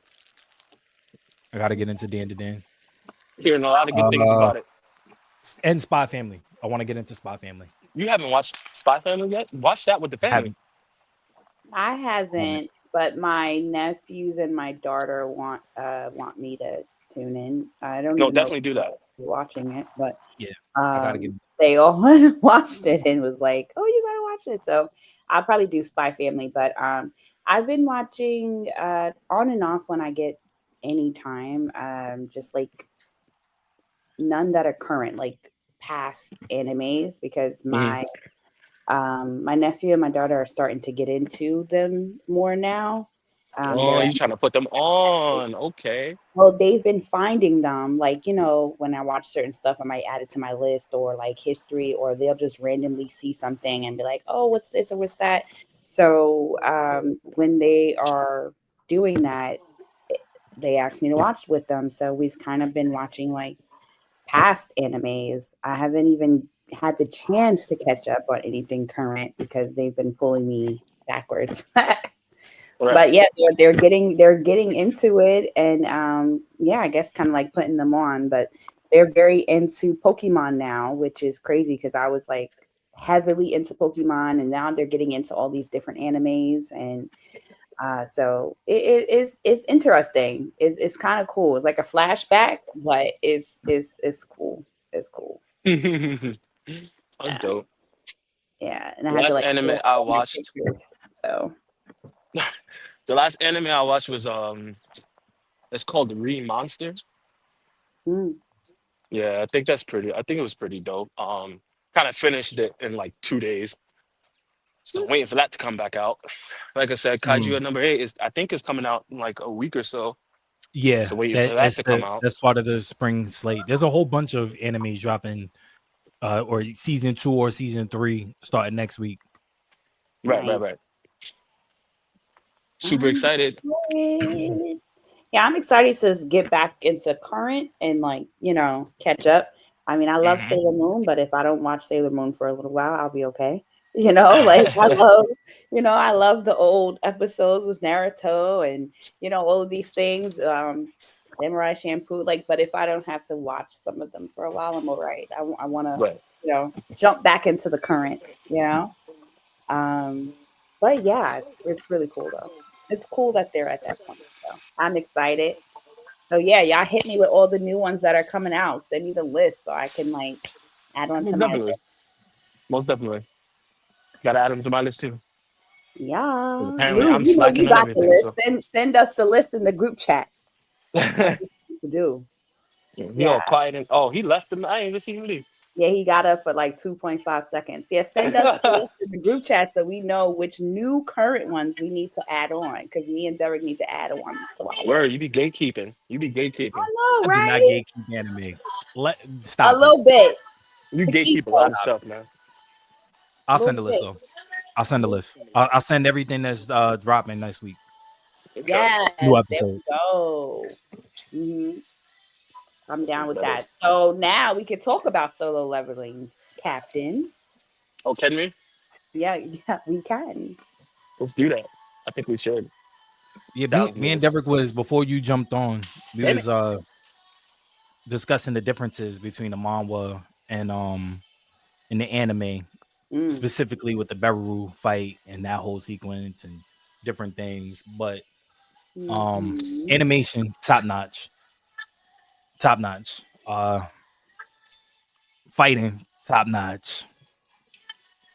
I got to get into Dan to Dan. Hearing a lot of good things Uh, about it. and Spy Family. I want to get into Spy Family. You haven't watched Spy Family yet? Watch that with the family. Haven't. I haven't. haven't, but my nephews and my daughter want me to tune in. I don't No, even know if definitely do that. they're watching it, but Yeah, I got to get into. they all watched it and was like, "Oh, you gotta watch it." So I'll probably do Spy Family, but I've been watching on and off when I get any time, just like none that are current, like past animes, because Hmm. my nephew and my daughter are starting to get into them more now. Oh, They're you trying to put them on? Okay. Well, they've been finding them, like, when I watch certain stuff, I might add it to my list or like history, or they'll just randomly see something and be like, oh, what's this or what's that? So when they are doing that, they ask me to watch with them. So we've kind of been watching like past animes. I haven't even had the chance to catch up on anything current because they've been pulling me backwards. Right. But yeah, they're getting into it, and yeah, I guess kind of like putting them on. But they're very into Pokemon now, which is crazy because I was like heavily into Pokemon, and now they're getting into all these different animes, and so it's interesting. It's kind of cool. It's like a flashback, but it's cool. It's cool. That's Yeah, dope. yeah. And I The had to last like anime clear I all my watched, pictures. So the last anime I watched was it's called Re Monster. mm, Yeah, I think that's pretty. I think it was pretty dope. Kind of finished it in like 2 days. So I'm waiting for that to come back out. Like I said, Kaiju at number 8 is I think is coming out in like a week or so. Yeah, So waiting for that to come out. that's part of the spring slate. There's a whole bunch of anime dropping, or season 2 or season 3 starting next week. Right, right, nice. right. Super I'm excited. excited. Yeah, I'm excited to get back into current and like, catch up. I mean, I love Mhm. Sailor Moon, but if I don't watch Sailor Moon for a little while, I'll be okay. Like I love the old episodes of Naruto and all of these things. Samurai Shampoo, like, but if I don't have to watch some of them for a while, I'm all right. I want to, Right. jump back into the current, you know. Um, but yeah, it's really cool though. It's cool that they're at that point. So I'm excited. So yeah, y'all hit me with all the new ones that are coming out. Send me the list so I can like add on to Most my definitely. list. Most definitely. Got to add them to my list too. 'Cause Yeah, apparently, you I'm you know you slacking on got the everything. So list. Send us the list in the group chat. That's what you need to do. he Yeah, all quiet and oh, he left him. I ain't even seen him leave. yeah, he got up for like 2.5 seconds. Yeah, send us the list in the group chat so we know which new current ones we need to add on because me and Derek need to add on to our list. Word, you be gatekeeping. You be gatekeeping. I know, I do not right? gatekeep anime. A Stop it. little bit. You gatekeep a lot Petito, of stuff, man. a I'll little send a list bit. though. I'll send a list. I'll send everything that's dropping next week. Okay. Yes, New there we episode. go. hmm I'm down with that. So now we can talk about solo leveling, Captain. Oh, can we? Yeah, yeah, we can. Let's do that. I think we should. Yeah, me, Sounds me and good. Derek was before you jumped on. We Damn it. was discussing the differences between the manhwa and the anime, Mm, specifically with the Beru fight and that whole sequence and different things. But mhm. animation top notch. Fighting top notch,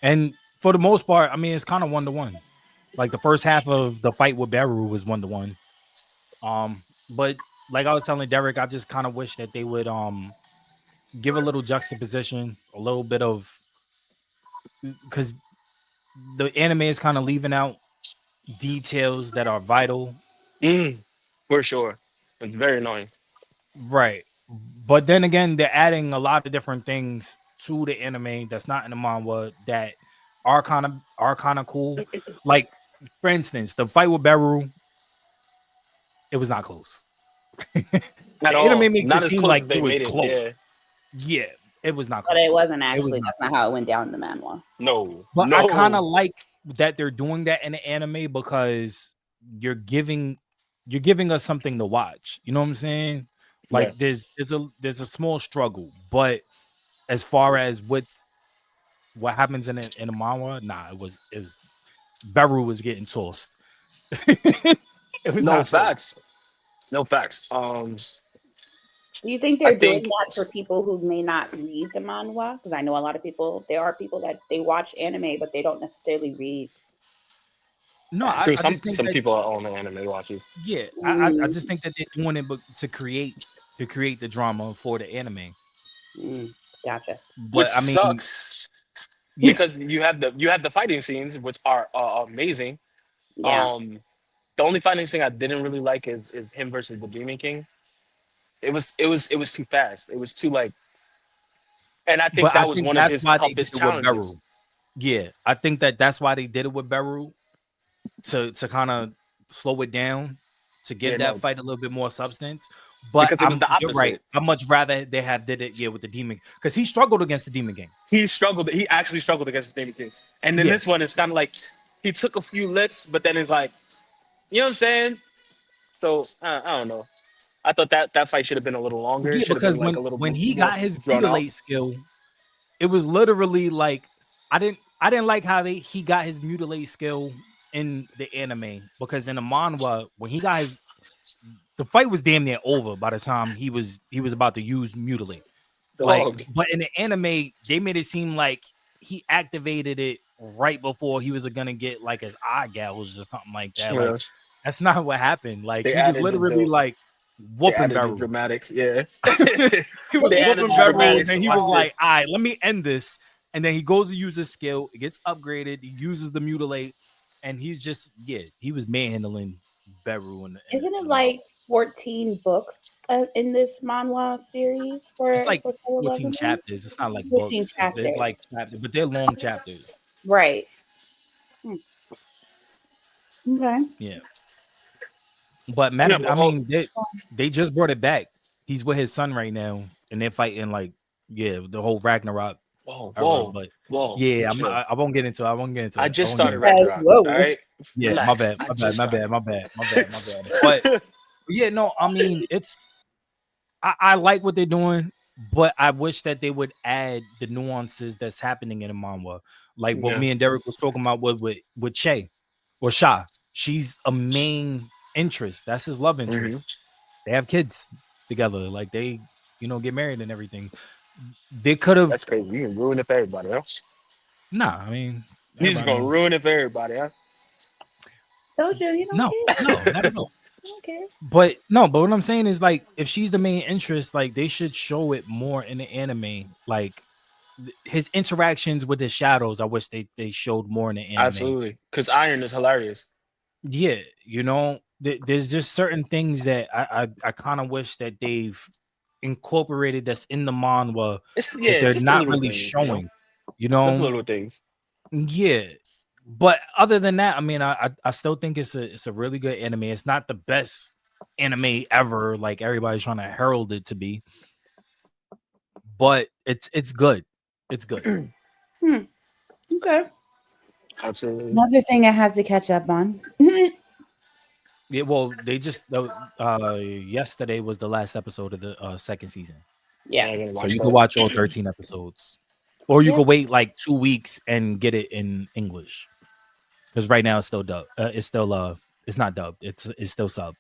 and for the most part, I mean it's kind of 1-to-1. Like the first half of the fight with Beru was 1-to-1. But like I was telling Derek, I just kind of wish that they would give a little juxtaposition, a little bit of because the anime is kind of leaving out details that are vital. Mm, for sure. It's very annoying. Right. But then again, they're adding a lot of different things to the anime that's not in the manga that are kind of cool. Like, for instance, the fight with Beru, it was not close. At The all. anime makes it Not as seem close like as it they was made it. close. Yeah. Yeah, it was not But it close. wasn't It was actually, not that's not close. how it went down in the manual. No. But I kind of No. like that they're doing that in the anime because you're giving you're giving us something to watch. You know what I'm saying? Yeah. Like there's a small struggle, but as far as what happens in a manga, nah, it was Beru was getting tossed. It was No not close. facts. No facts. Do you think I they're doing think that for people who may not read the manhwa? Because I know a lot of people, there are people that they watch anime, but they don't necessarily read No, that. I, there's I some just think some that people are on the anime watches. yeah, I Mm, just think that they're doing it but to create the drama for the anime. mm, gotcha. Which But I mean, sucks yeah, because you have the fighting scenes which are amazing. Yeah. Um the only fighting scene I didn't really like is him versus the Demon King. It was too fast. It was too like, and I think but I that was think one of that's his why they did toughest it with challenges. Beru. Yeah, I think that's why they did it with Beru to kind of slow it down to Yeah, give that no, fight a little bit more substance. But because it was the you're right. opposite. I much rather they have did it with the demon because he struggled against the demon king. He struggled. He actually struggled against the Demon King. And then Yeah, this one is kind of like he took a few licks, but then it's like, you know what I'm saying? So I don't know. I thought that fight should have been a little longer. It yeah, should have because been like when a little when he more got his drawn out. mutilate skill, it was literally like I didn't like how he got his mutilate skill in the anime because in the manhwa when he got his the fight was damn near over by the time he was about to use mutilate. Like, Dog. but in the anime, they made it seem like he activated it right before he was gonna get like his eye gouged or something like that. Like, Yeah. that's not what happened. Like, They he was added literally the like they whooping added the Beru. dramatics. Yeah. He was They It's added whooping the Beru, very and dramatics then to he watch was slow. like, this. "All right, let me end this." And then he goes to use his skill. It gets upgraded. He uses the mutilate, and he's just he was manhandling Beru in the in the, Isn't in it the manga. like 14 books in this manhwa series It's like for Solo 14 Leveling? chapters. It's not like 14 books. It's chapters. like chapters, but they're long chapters. Right. Hmm. Okay. Yeah, but Yeah, but they just brought it back. He's with his son right now, and they're fighting like the whole Ragnarok whoa, era. whoa, But whoa. yeah, Chill. I won't get into it. I won't get into I it. I just won't get started into it. Says, Ragnarok. All whoa. right, Yeah, relax. I just started. my bad. But yeah, no, I mean it's I like what they're doing, but I wish that they would add the nuances that's happening in the manga. Like what Yeah. me and Derek was talking about with Che or Sha. She's a main interest. That's his love Hmm. interest. They have kids together. Like they, get married and everything. They could have That's crazy. You can ruin it for everybody, huh? nah, I mean, You're just gonna everybody. ruin it for everybody, huh? Told you, you don't No, care. no, not at all. You don't care. But no, but what I'm saying is like if she's the main interest, like they should show it more in the anime. Like his interactions with the shadows, I wish they showed more in the anime. Absolutely. Because Iron is hilarious. Yeah, there's just certain things that I kind of wish that they've incorporated that's in the manhwa that It's they're just the not little really things, you know? showing. You Just the know, little things. yeah. But other than that, I mean, I still think it's a really good anime. It's not the best anime ever, like everybody's trying to herald it to be, but it's good. It's good. Okay. Absolutely. Another thing I have to catch up on. Yeah, well, they just yesterday was the last episode of the second season, Yeah, Yeah. I gotta so watch you can that. watch all 13 episodes, or you Yeah. could wait like 2 weeks and get it in English because right now it's still dubbed. It's not dubbed. It's still subbed.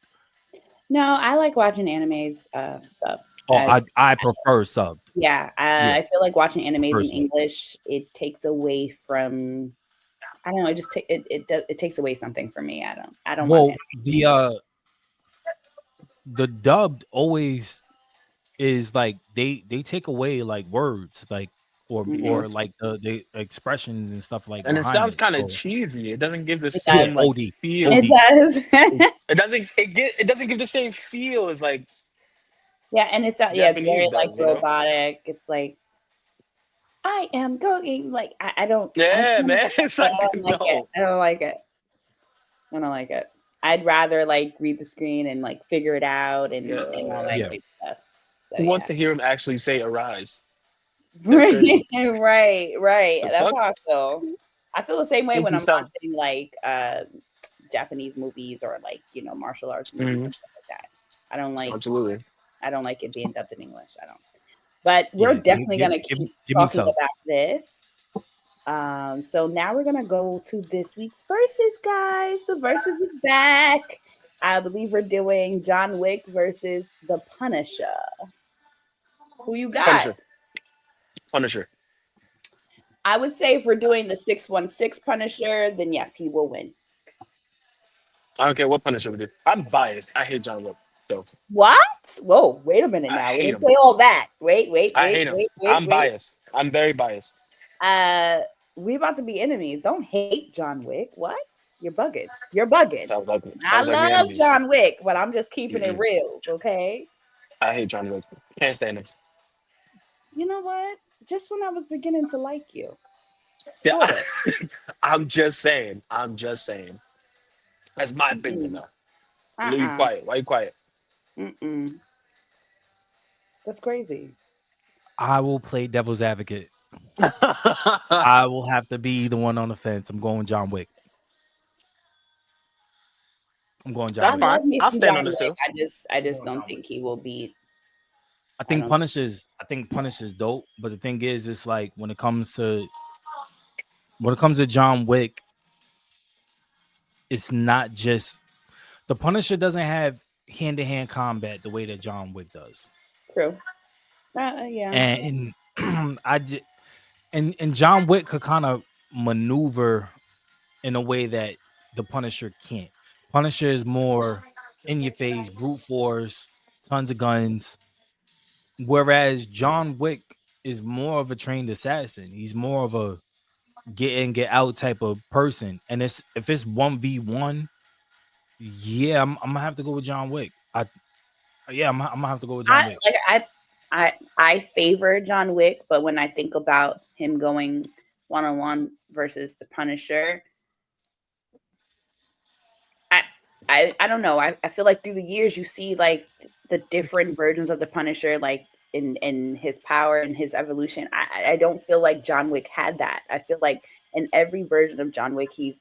No, I like watching animes sub. Oh, I prefer subbed. Yeah, Yeah, I feel like watching animes prefer in subbed. English, it takes away from I don't know, it just it takes away something from me. I don't want Well, it in English. the dubbed always is like they take away like words like Mhm. or like the expressions and stuff like And it behind sounds it. kind of So cheesy. It doesn't give the It does. yeah, same like OD feel. It OD. does. It doesn't give the same feel as like Yeah, and it's Japanese very like does, you know? robotic. It's like I am going like I Yeah, don't man. It's I like don't like it. no. I don't like it. I don't like it. I'd rather like read the screen and like figure it out and all that Yeah. Yeah. great stuff. So Who wants yeah. to hear him actually say arise? That's Right, crazy. right. The That's fuck? how I feel. I feel the same way Think when you I'm sound. watching like Japanese movies or like, martial arts movies Mhm. and stuff like that. I don't like Absolutely. I don't like it being dubbed in English. I don't. But we're Yeah, definitely gonna keep give me talking sub. about this. So now we're gonna go to this week's versus, guys. The versus is back. I believe we're doing John Wick versus the Punisher. Who you got? Punisher. Punisher. I would say if we're doing the 616 Punisher, then yes, he will win. I don't care what Punisher we do. I'm biased. I hate John Wick. So What? Whoa, wait a minute I now. We hate didn't him. say all that. Wait, wait, I wait, hate him. wait, wait, I'm wait. biased. I'm very biased. Uh, we about to be enemies. Don't hate John Wick. What? You're bugging. You're bugging. I Sounds like we love enemies. John Wick, but I'm just keeping it Mm-mm. real, okay? I hate John Wick. Can't stand him. You know what? Just when I was beginning to like you, Yeah, sort of. I'm just saying. I'm just saying. That's my opinion, Mm-mm. though. Lou, you Uh-uh. quiet. Why you quiet? Mm-mm. That's crazy. I will play devil's advocate. I will have to be the one on the fence. I'm going John Wick. I'm going John That's I Wick. fine. love me I'll some stand John on this Wick. too. I just Going don't John Wick. think he will beat. I I think don't. Punish is dope, but the thing is, it's like when it comes to John Wick, it's not just the Punisher doesn't have hand to hand combat the way that John Wick does, True. Yeah. and I just, and John Wick could kind of maneuver in a way that the Punisher can't. Punisher is more in your face, brute force, tons of guns, whereas John Wick is more of a trained assassin. He's more of a get in, get out type of person. And if it's 1v1, yeah, I'm gonna have to go with John Wick. I'm gonna have to go with John I Wick. like I favor John Wick, but when I think about him going one on one versus the Punisher, I don't know. I feel like through the years you see like the different versions of the Punisher, like in his power and his evolution. I don't feel like John Wick had that. I feel like in every version of John Wick, he's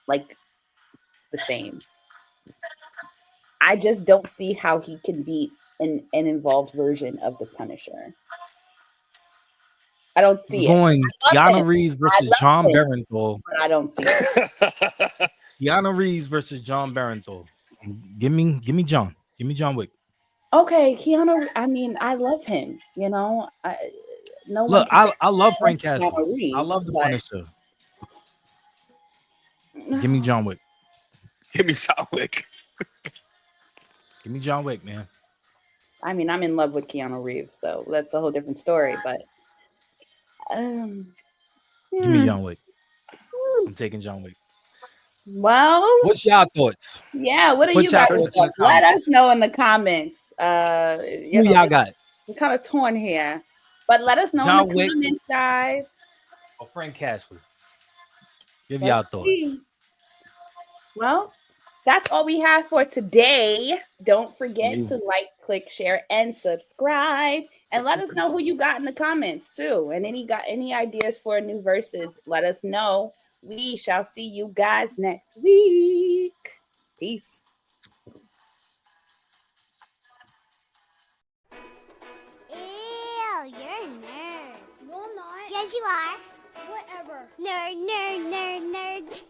like the same. I just don't see how he can beat an involved version of the Punisher. I don't I'm see it. going I love Keanu him. Reeves I versus love John him, Barenthal. but I don't see it. Keanu Reeves versus John Barenthal. Give me John. Give me John Wick. Okay, Keanu. I mean, I love him. You know, no one Look, can take I love away Frank Castle. Keanu I Reeves, love the Punisher. Give me John Wick. Give me John Wick. Give me John Wick, man. I mean, I'm in love with Keanu Reeves, so that's a whole different story. But um, Give me hmm, John Wick. I'm taking John Wick. well, What's y'all thoughts? yeah. What do Put you y'all got Turn- for thoughts in the us? Let comments. us know in the comments. Who y'all got? We're kind of torn here, but let us know in the John Wick comments, guys. or Frank Castle? Give y'all Let's thoughts. see. Well, that's all we have for today. Don't forget to Yes. like, click, share, and subscribe. And let us know who you got in the comments too. And any ideas for new verses, let us know. We shall see you guys next week. Peace. Ew, you're a nerd. No, I'm not. Yes, you are. Whatever. Nerd, nerd, nerd, nerd.